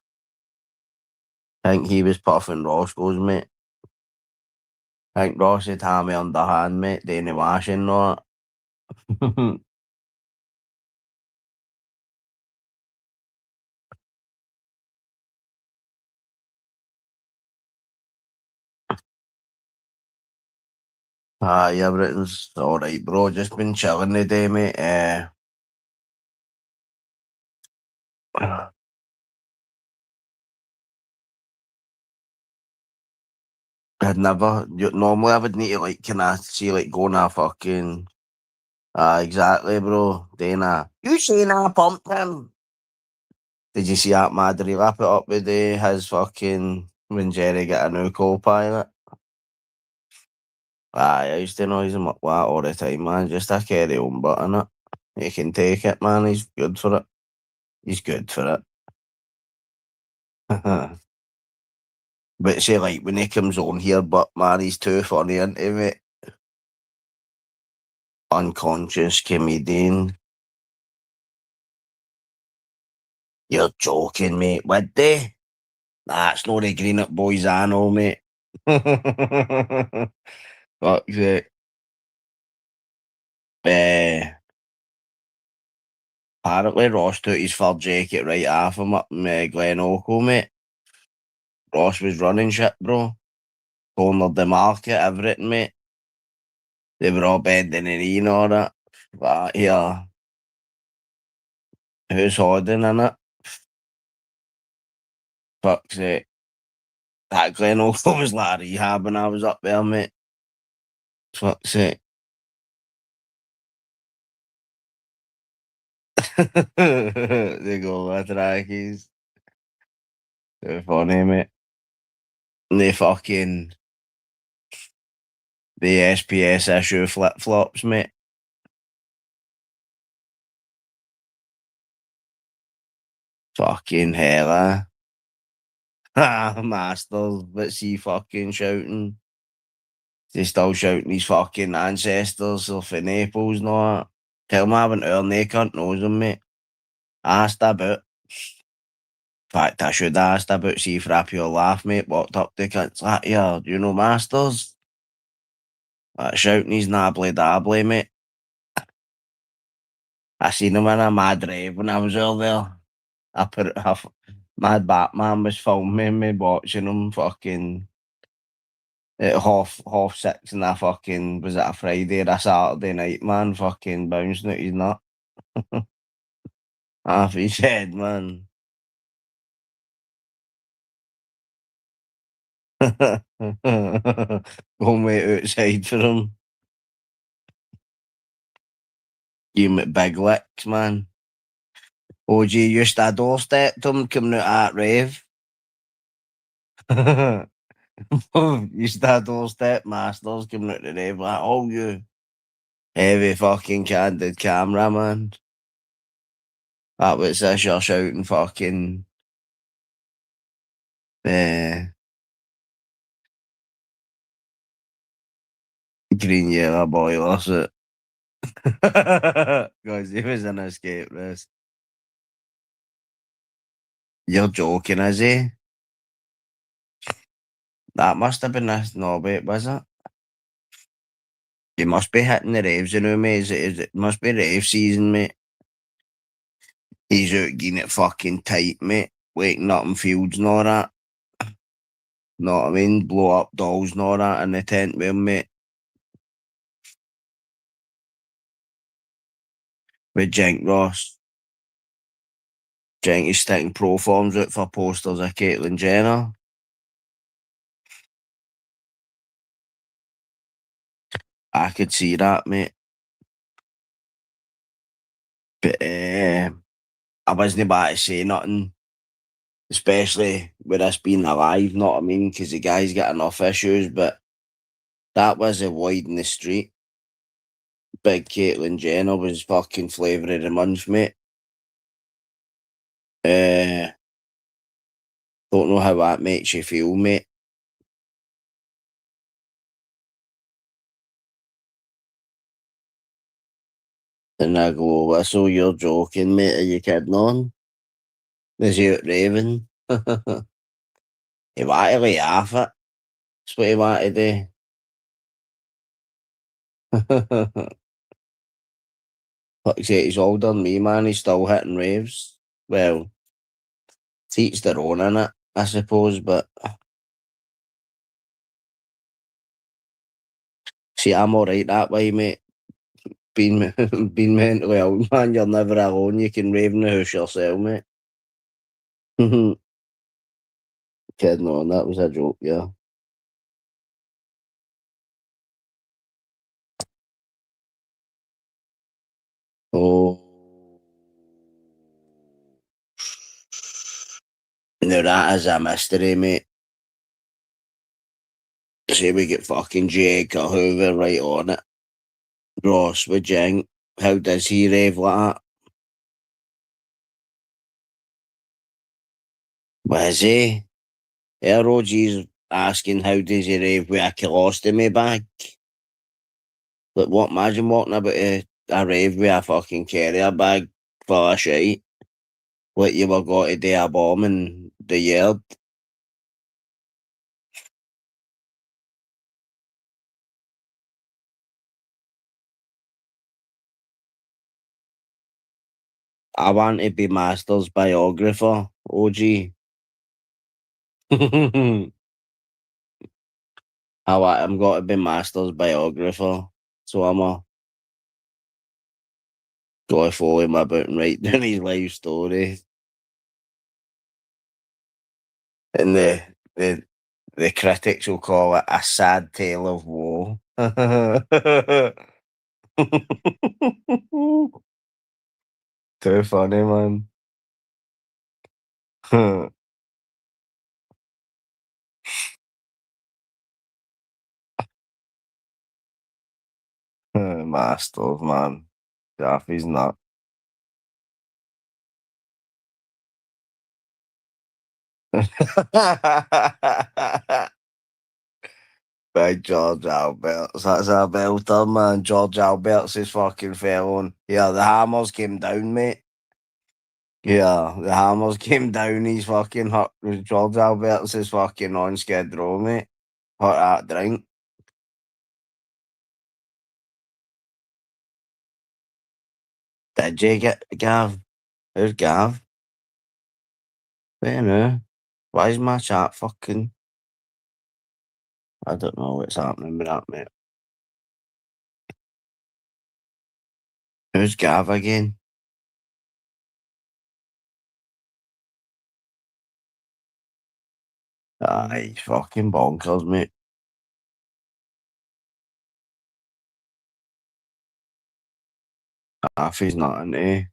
think he was puffing Roscoe's, mate. I think Ross had Hammy underhand, mate, doing the washing and all that. Aye, everything's alright, bro. Just been chilling today, mate. I'd never, normally I would need to, like, can I see, like, going a fucking, exactly, bro. Dana, you seen I pumped him? Did you see that mad reel I put up with his fucking, when Jerry got a new co-pilot? Aye, I used to noise him up that all the time, man. Just a carry on button it. He can take it, man. He's good for it. He's good for it. But say, like, when he comes on here, but man, he's too funny, isn't he, mate? Unconscious comedian. You're joking, mate. Would they? Nah, it's not the Green Up Boys I know, mate. Fuck it. Apparently Ross took his fur jacket right off him up in Glen Oco, mate. Ross was running shit, bro. Cornered the market, everything, mate. They were all bending the knee and all that. But yeah, who's holding in it? Fuck's sake. That Glen Oco was like a rehab when I was up there, mate. Fuck's sake. They go, what trackies. They're funny, mate. And they fucking, the SPS issue flip flops, mate. Fucking hell, Masters, but see fucking shouting. They still shouting his fucking ancestors or for Naples and all that. Tell him I haven't heard they cunt knows him, mate. Asked about. In fact, I should have asked about see if Rappy laugh, mate. Walked up to cunts like, yeah, do you know Masters? Like, shouting his nabbly dabbly, mate. I seen him in a mad rave when I was over there. I put it off. Mad Batman was filming me watching him fucking at half six and I fucking was it a Friday or a Saturday night, man, fucking bouncing out his nut. Half his head, man. Go wait outside for him. Give him big licks, man. OG used to doorstep to him coming out at rave. Used to doorstep masters coming out the rave like, oh you heavy fucking candid camera, man. That was this you're shouting fucking uh, green yellow boy, was it? Because he was an escape risk. You're joking, is he? That must have been this. No, wait, was it? He must be hitting the raves, you know, mate. It must be rave season, mate. He's out getting it fucking tight, mate. Waking up in fields and all that. Know what I mean? Blow up dolls and all that in the tent with him, mate. With Jenk Ross. Jenk is sticking pro forms out for posters of Caitlyn Jenner. I could see that, mate. But I wasn't about to say nothing especially with us being alive, know what I mean? Because the guy's got enough issues, but that was a wide in the street. Big Caitlyn Jenner was fucking flavour of the month, mate. Uh, don't know how that makes you feel, mate. And I go, whistle, you're joking, mate. Are you kidding on? Is he out raving? He wanted to lay off it. That's what he wanted to do. Fuck's sake, he's older than me, man. He's still hitting raves. Well, teach their own in it, I suppose. But see, I'm alright that way, mate. Being being mentally ill, man, you're never alone. You can rave in the house yourself, mate. Kidding on, that was a joke, yeah. Oh, now that is a mystery, mate. Say we get fucking Jake or Hoover right on it. Ross with Jink. How does he rave like that? Was he? ROG's asking how does he rave with a colostomy bag? Like what? Imagine walking about a rave with a fucking carrier bag full of shit. Like you were going to do a bomb in the yard. I want to be Master's biographer, OG. I'm got to be Master's biographer. So I'm a got to follow him about and write down his life story. And the critics will call it a sad tale of woe. Too funny, man. Masters, man. Daffy's not. Big George Alberts. That's a belter, man. George Alberts is fucking felon. Yeah, the hammers came down, mate. Yeah, the hammers came down. He's fucking hot. George Alberts is fucking on Skid Row, mate. Hot that drink. Did you get Gav? Who's Gav? Wait now. Why is my chat fucking? I don't know what's happening with that, mate. Who's Gav again? He's fucking bonkers, mate. Half he's not into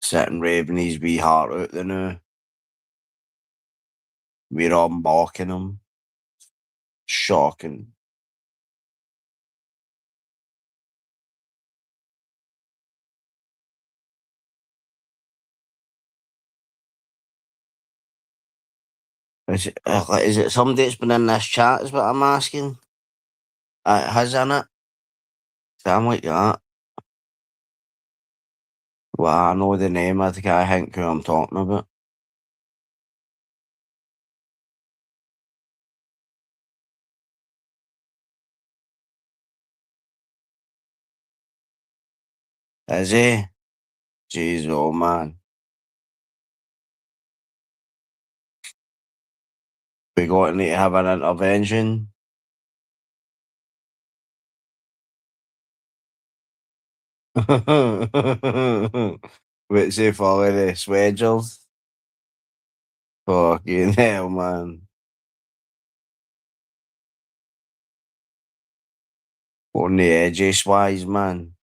sitting raving his wee heart out the now. We're all mocking him. Shocking. Is it somebody that's been in this chat is what I'm asking? Has in it? Sound like that. Well, I know the name of the guy, I think who I'm talking about. Is he? Jeez, oh man. We going to need to have an intervention. What's he for the swedgers? Fucking hell, man. On the edges wise, man.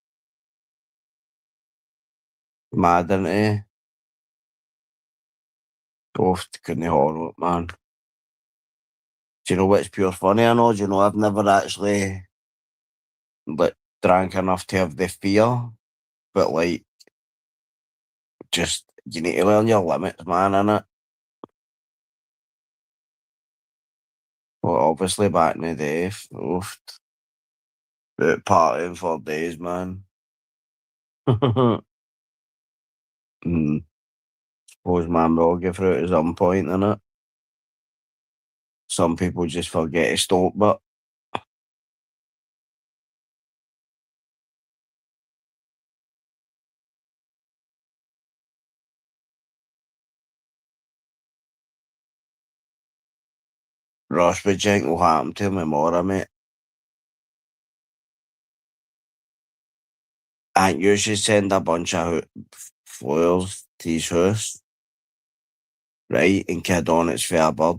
Mad, isn't he? Oft couldn't horror it, man. Do you know what's pure funny? I know. Do you know I've never actually like drank enough to have the fear, but like just you need to learn your limits, man. Innit? Well, obviously back in the day, oft but partying for days, man. mm, Suppose man will get through it at some point, innit? Some people just forget to stop, but Ross, what do you think will happen to me tomorrow, mate? I think you should send a bunch of flowers to his house, right? And kid on it's fair bird.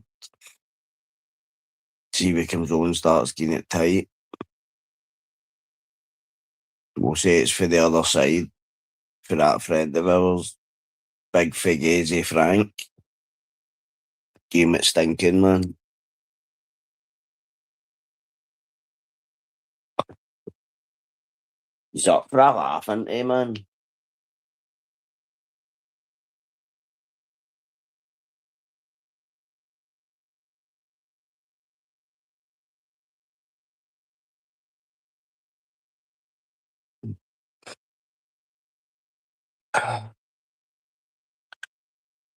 See if he comes on and starts getting it tight. We'll say it's for the other side, for that friend of ours, big Fugazi Frank. Game it stinking, man. He's up for a laugh, ain't he, man?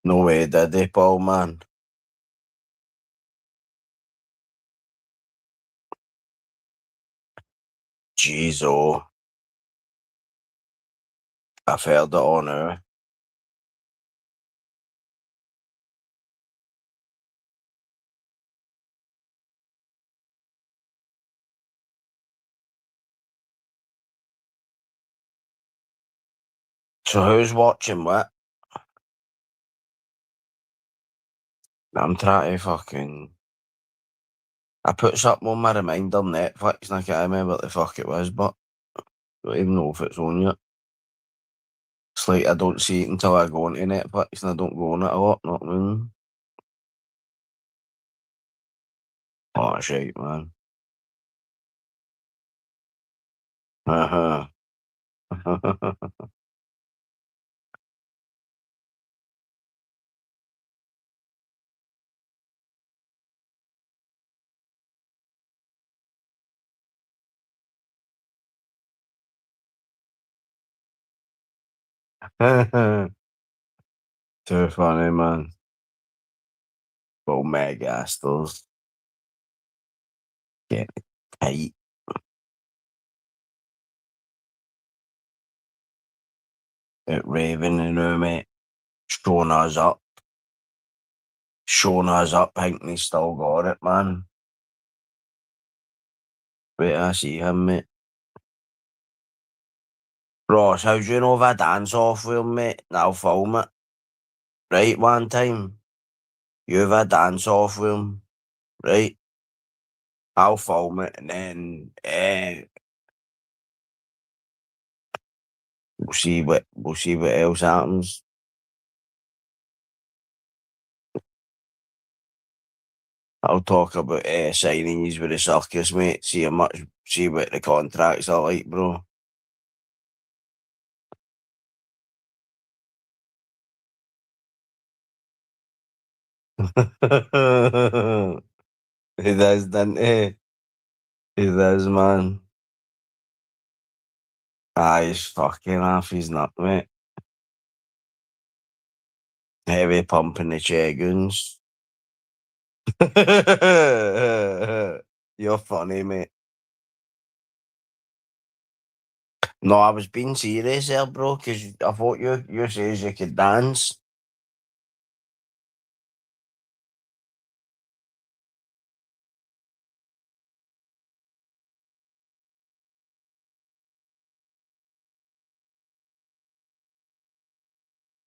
No way, did he, Paul, man? Jeez, oh, I've heard it on her. So who's watching what? I'm trying to fucking. I put something on my reminder on Netflix and I can't remember what the fuck it was, but I don't even know if it's on yet. It's like I don't see it until I go into Netflix and I don't go on it a lot, not mean. Oh, that's right, man. Uh-huh. Too funny, man. Little megasters. Get tight. At Raven and her, mate. Showing us up. Showing us up, thinking he's still got it, man. Wait, I see him, mate. Ross, how'd you know if I dance off with him, mate? And I'll film it. Right, one time. You have a dance off with him, right? I'll film it and then we'll see what else happens. I'll talk about signings with the circus, mate. See what the contracts are like, bro. He does, doesn't he? He does, man. He's fucking off. He's not, mate. Heavy pumping the Cheguns. You're funny, mate. No, I was being serious there, bro, because I thought you says you could dance.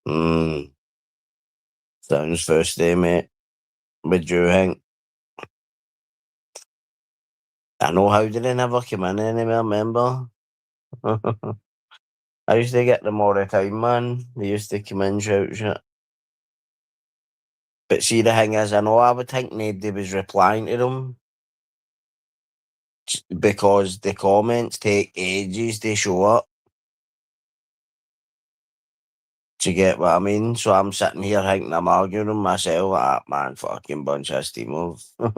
Mm, sounds first day, mate. What do you think? I know how did they never come in anywhere, remember? I used to get them all the time, man. They used to come in, shout, shit. But see, the thing is, I know I would think nobody was replying to them because the comments take ages to show up. Do you get what I mean? So I'm sitting here thinking I'm arguing with myself. Ah, man, fucking bunch of steamers. Who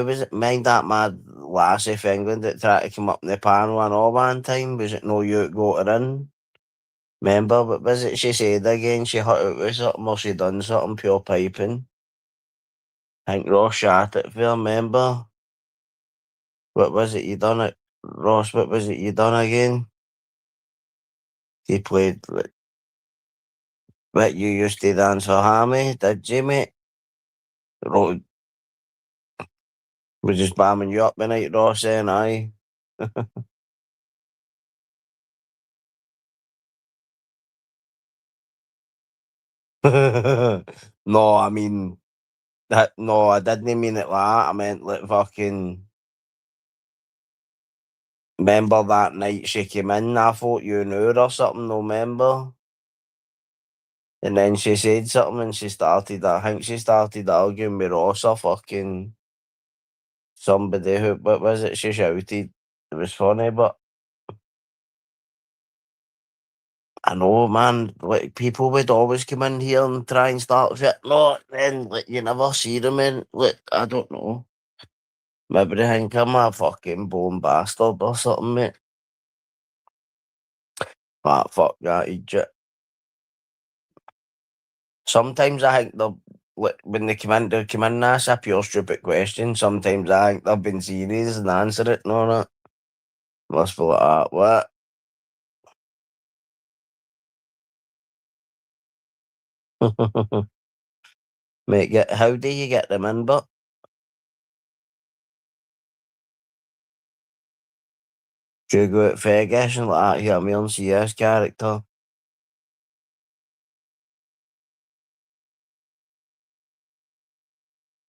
was it? Mind that mad lassie from England that tried to come up in the panel and all one time? Was it no you got her in? Remember, what was it she said again? She hit it with something or she done something pure piping. I think Ross shot it for her, remember? What was it you done it? Ross, what was it you done again? He played, what you used to dance for Hammy, did you, mate? Ro- was just bamming you up the night, Ross, then, aye? No, I mean, no, I didn't mean it like that. I meant like fucking. Remember that night she came in? I thought you knew her or something. No, remember? And then she said something, and she started. I think she started arguing with Ross or fucking somebody. Who? What was it? She shouted. It was funny, but I know, man. Like people would always come in here and try and start shit. No, then like you never see them in. Like I don't know. Maybe they think I'm a fucking bone bastard or something, mate. Ah, fuck that, Egypt. Sometimes I think they're when they come in and ask a pure stupid question. Sometimes I think they've been serious and answer it. No, no, must be like that. What? Mate, how do you get them in? But do you go at Fergus and like that? Hear me on CS character.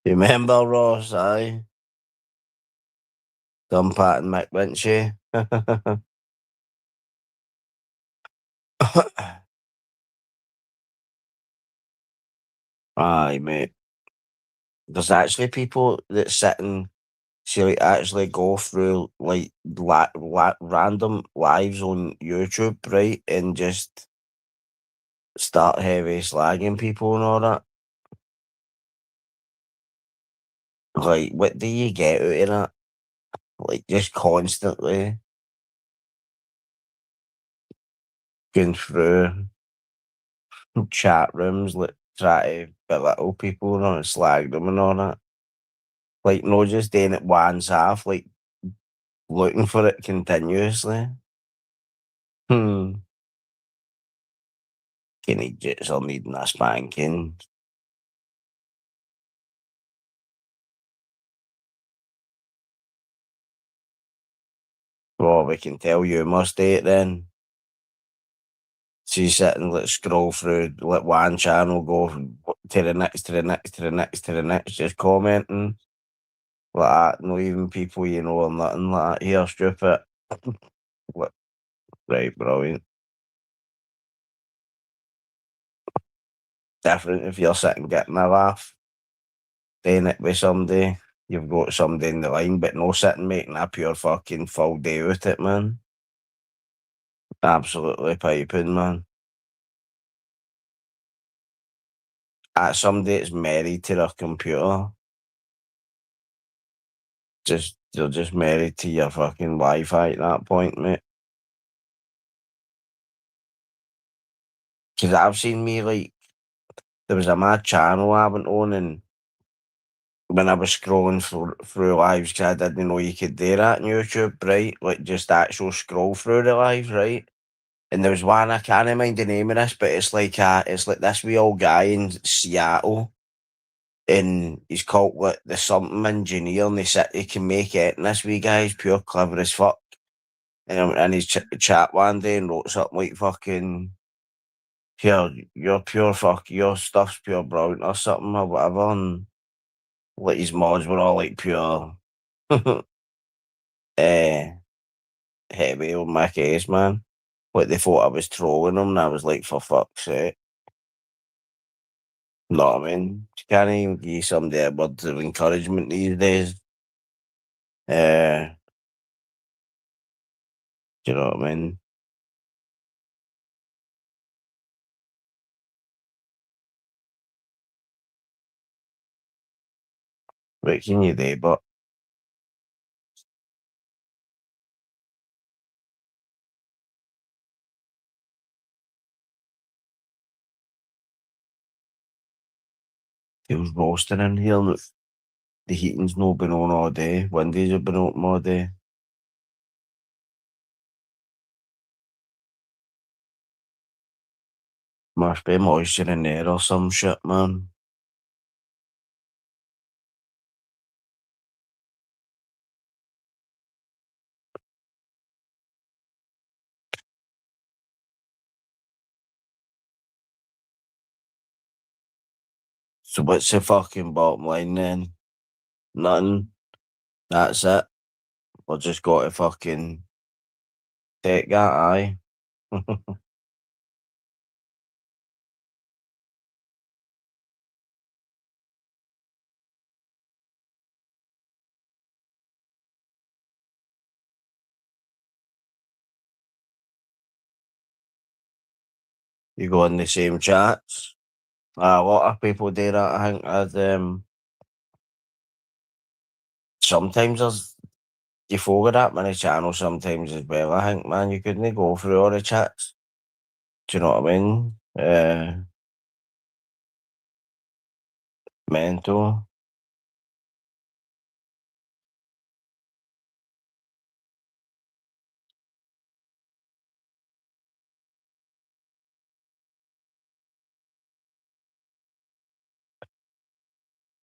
You remember Ross? Aye, done Pat and Mick Winchy. Aye, mate. There's actually people that sit and she like actually go through like random lives on YouTube, right, and just start heavy slagging people and all that. Like, what do you get out of that? Like, just constantly going through chat rooms, like try to belittle people and all and slag them and all that. Like, no, just doing it once half, like looking for it continuously. Hmm. Can jits are needing a spanking. Well, we can tell you must date then. She's sitting, like, scroll through, like, one channel, go to the next, to the next, to the next, to the next, just commenting like that. No even people you know or nothing like that. Here, stupid. Like, right, brilliant. Different if you're sitting getting a laugh, doing it with somebody. You've got somebody in the line, but no sitting making a pure fucking full day with it, man. Absolutely piping, man. Somebody that's married to their computer. You're just married to your fucking Wi-Fi at that point, mate. Because I've seen me like there was a mad channel I went on, and when I was scrolling through lives, because I didn't know you could do that on YouTube, right? Like just actual scroll through the lives, right? And there was one I can't mind the name of this, but it's like this wee old guy in Seattle, and he's called like the something engineer, and he can make it. And this wee guy's pure clever as fuck. And his chat one day and wrote something like fucking here, you're pure fuck, your stuff's pure brilliant or something or whatever. And like his mods were all like pure, eh, heavy on my case, man. Like they thought I was trolling them, and I was like, for fuck's sake. Know what I mean? You can't even give somebody a word of encouragement these days. Do you know what I mean? What can you do? But it was roasting in here. Look, the heating's not been on all day. Windows have been open all day. Must be moisture in there or some shit, man. So what's the fucking bottom line then? Nothing. That's it. I just got to fucking take that, aye. You go in the same chats. A lot of people do that, I think. Sometimes you forget that many channels sometimes as well. I think, man, you couldn't go through all the chats. Do you know what I mean? Mental.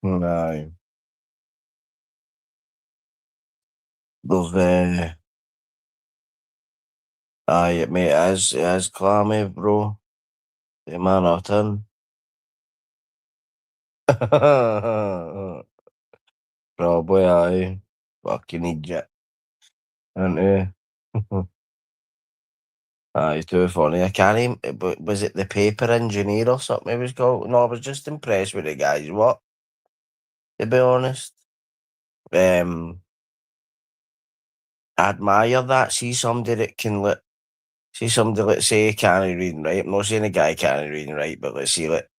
Aye. There's aye, mate, it is clammy, bro. The man nothing. Probably aye. Fucking idiot. Aren't they? Aye, too funny. I can't even, but was it the paper engineer or something it was called? No, I was just impressed with the guys. What? To be honest. Um, I admire that. See somebody that can see somebody, let's say, can't read and write. I'm not saying a guy can't read and write, but let's see, like,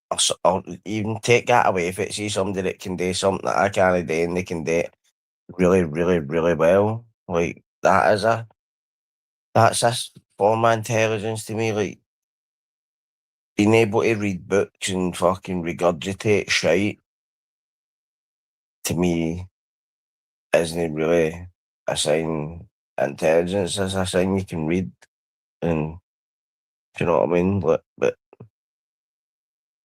or even take that away. If it see somebody that can do something that I can't do and they can do it really, really, really well, like that's a form of intelligence to me. Like being able to read books and fucking regurgitate shite to me isn't really a sign intelligence. It's a sign you can read and do you know what I mean? Like, but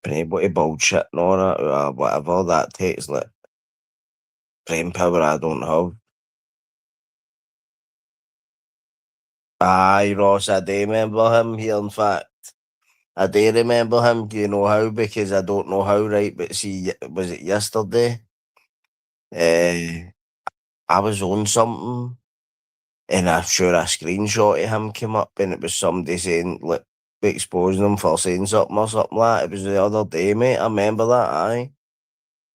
being able to bullshit and all that, or whatever that takes, like brain power I don't have. Aye, Ross, I do remember him here. In fact, I do remember him. Do you know how? Because I don't know how, right? But see, was it yesterday? I was on something, and I'm sure a screenshot of him came up, and it was somebody saying, like, exposing him for saying something or something like that. It was the other day, mate. I remember that, aye.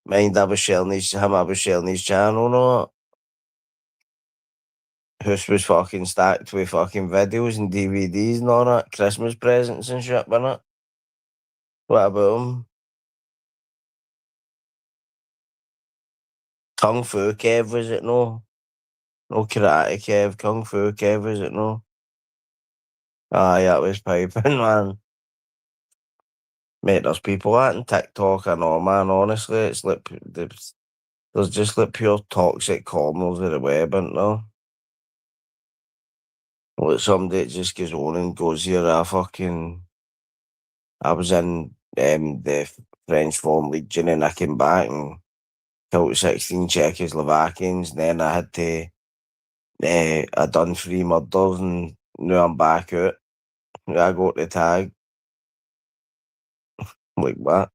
Mind, I was sharing I was sharing his channel, no? House was fucking stacked with fucking videos and DVDs and all that, Christmas presents and shit, wasn't it? What about him? Kung Fu Kev, was it no? No Karate Kev, Kung Fu Kev, was it no? Aye, that was piping, man. Mate, there's people that on TikTok, I know, man, honestly, it's like, there's just like pure toxic commoners of the web, isn't there? Like somebody that just goes on and goes, here, I was in the French Foreign Legion and I came back and killed 16 Czechoslovakians, and then I had to, I done 3 murders, and now I'm back out. I got the tag, like that.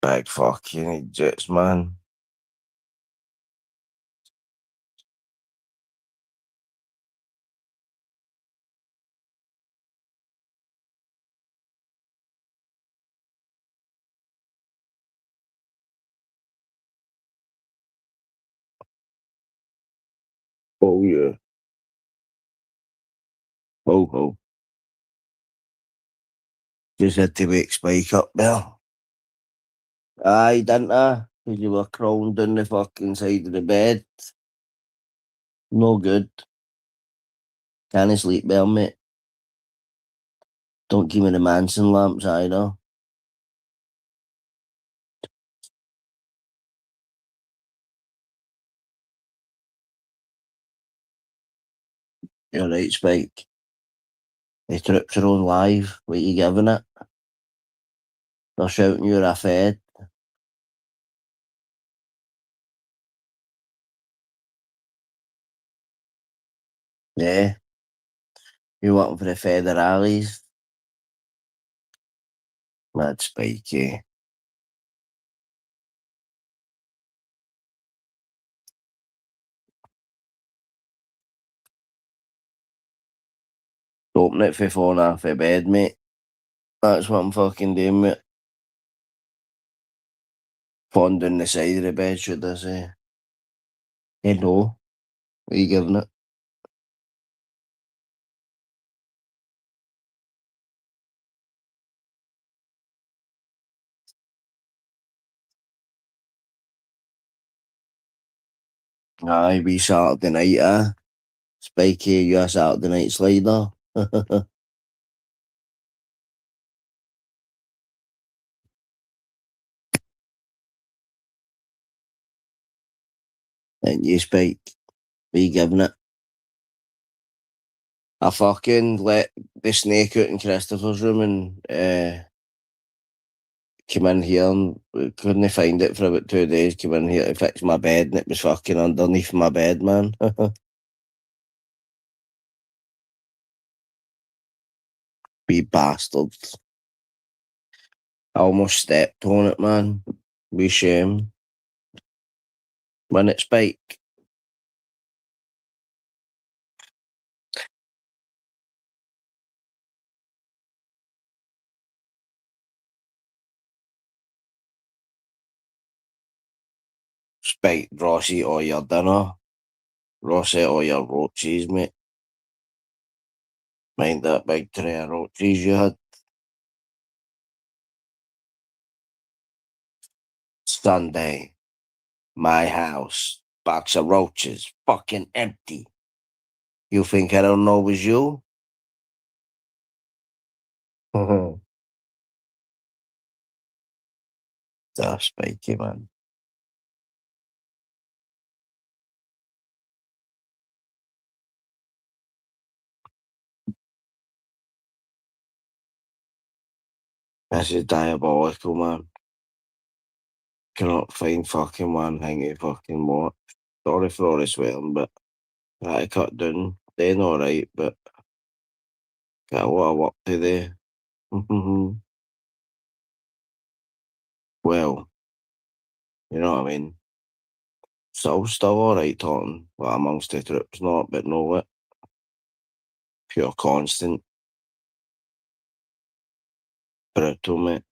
Big fucking idiots, man. Oh yeah. Oh. Just had to wake Spike up there. Aye, didn't I? 'Cause you were crawling down the fucking side of the bed. No good. Can't sleep well, mate. Don't give me the Manson lamps either. You're right, Spike. The troops are on live. What you giving it? They're shouting you're a fed. Yeah. You working for the federales? Mad Spike, yeah. Open it for falling off the bed, mate. That's what I'm fucking doing, mate. Falling down the side of the bed, should I say. Hey, no. What are you giving it? Aye, we Saturday night, Spikey, you a Saturday night slider. And you, Spike, what you giving it? I fucking let the snake out in Christopher's room and came in here and couldn't find it for about 2 days. Came in here to fix my bed and it was fucking underneath my bed, man. Wee bastard. I almost stepped on it, man. Wee shame. When it Spike. Spike, Ross eat all your dinner. Ross ate all your roaches, mate. Mind that big tray of roaches you had. Sunday, my house. Box of roaches. Fucking empty. You think I don't know it was you? That's spiky, man. This is diabolical, man. Cannot find fucking one thing to fucking watch. Sorry for all the swearing, but I had to cut down. Then alright, but got a lot of work to do. Well, you know what I mean? Still alright talking. Well, amongst the troops, not, but no it. Pure constant. Brutal, mate.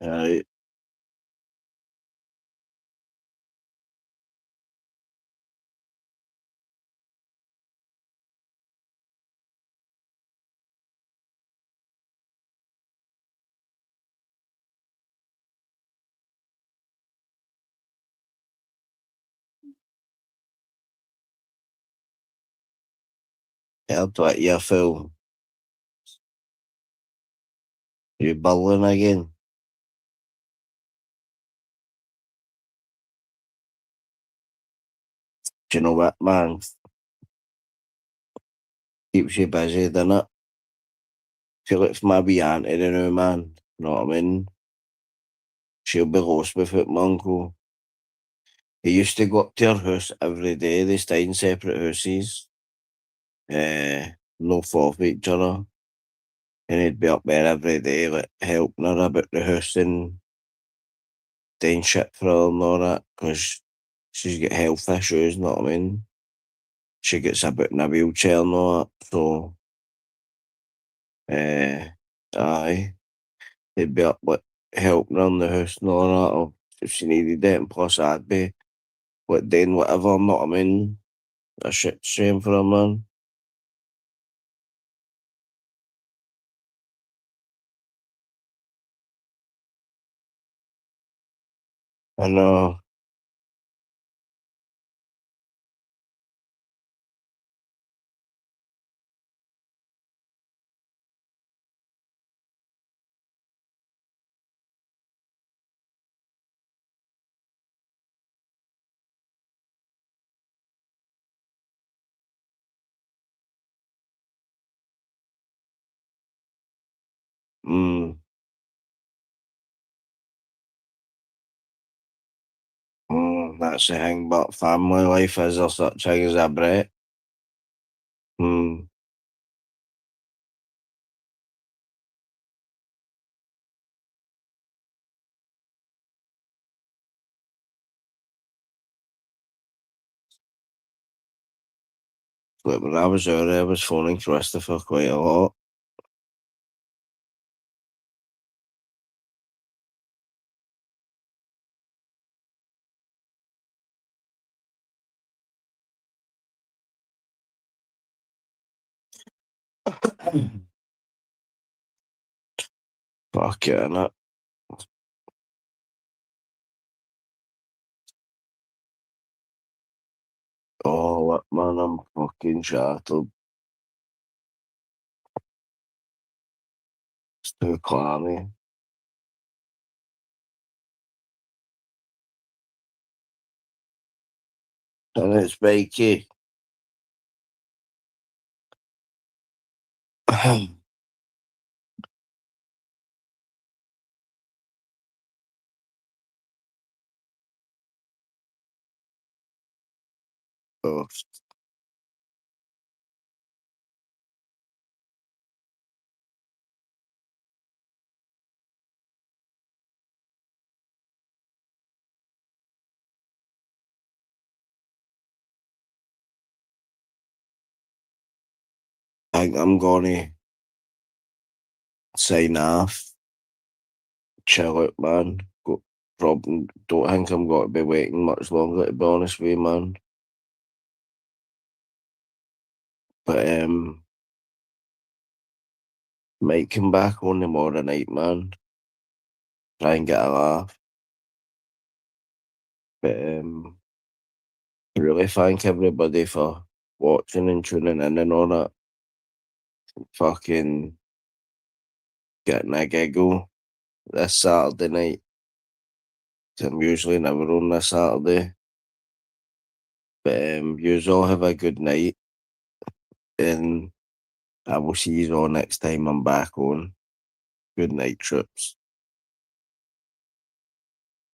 Right. Helped what you feel. You bullying again. Do you know what, man? Keeps you busy, doesn't it? Feel like my wee auntie, you know, man. You know what I mean? she'll be lost without my uncle. He used to go up to her house every day. They stayed in separate houses, no far from each other. And he'd be up there every day, like helping her about the house and doing shit for her and all that, because she's got health issues, you know what I mean? She gets about in a wheelchair and all that, so, uh, aye, he'd be up, like, helping her in the house and all that, or if she needed it, and plus I'd be, like, doing whatever, you know what I mean? A shit shame for her, man. I know, mm, that's the thing, but family life is there such thing as a break? Mm, like when I was out there, I was phoning Christopher quite a lot. Fuck it, innit? Oh, what, man, I'm fucking shattered. It's too clammy. And it's bakey. Oh, I think I'm gonna sign off, chill out, man. Probably don't think I'm going to be waiting much longer, to be honest with you, man. But might come back on tomorrow night, man. Try and get a laugh. But really thank everybody for watching and tuning in and all that. Fucking getting a giggle this Saturday night. 'Cause I'm usually never on this Saturday. But yous all have a good night, and I will see you all next time I'm back on. Good night, troops.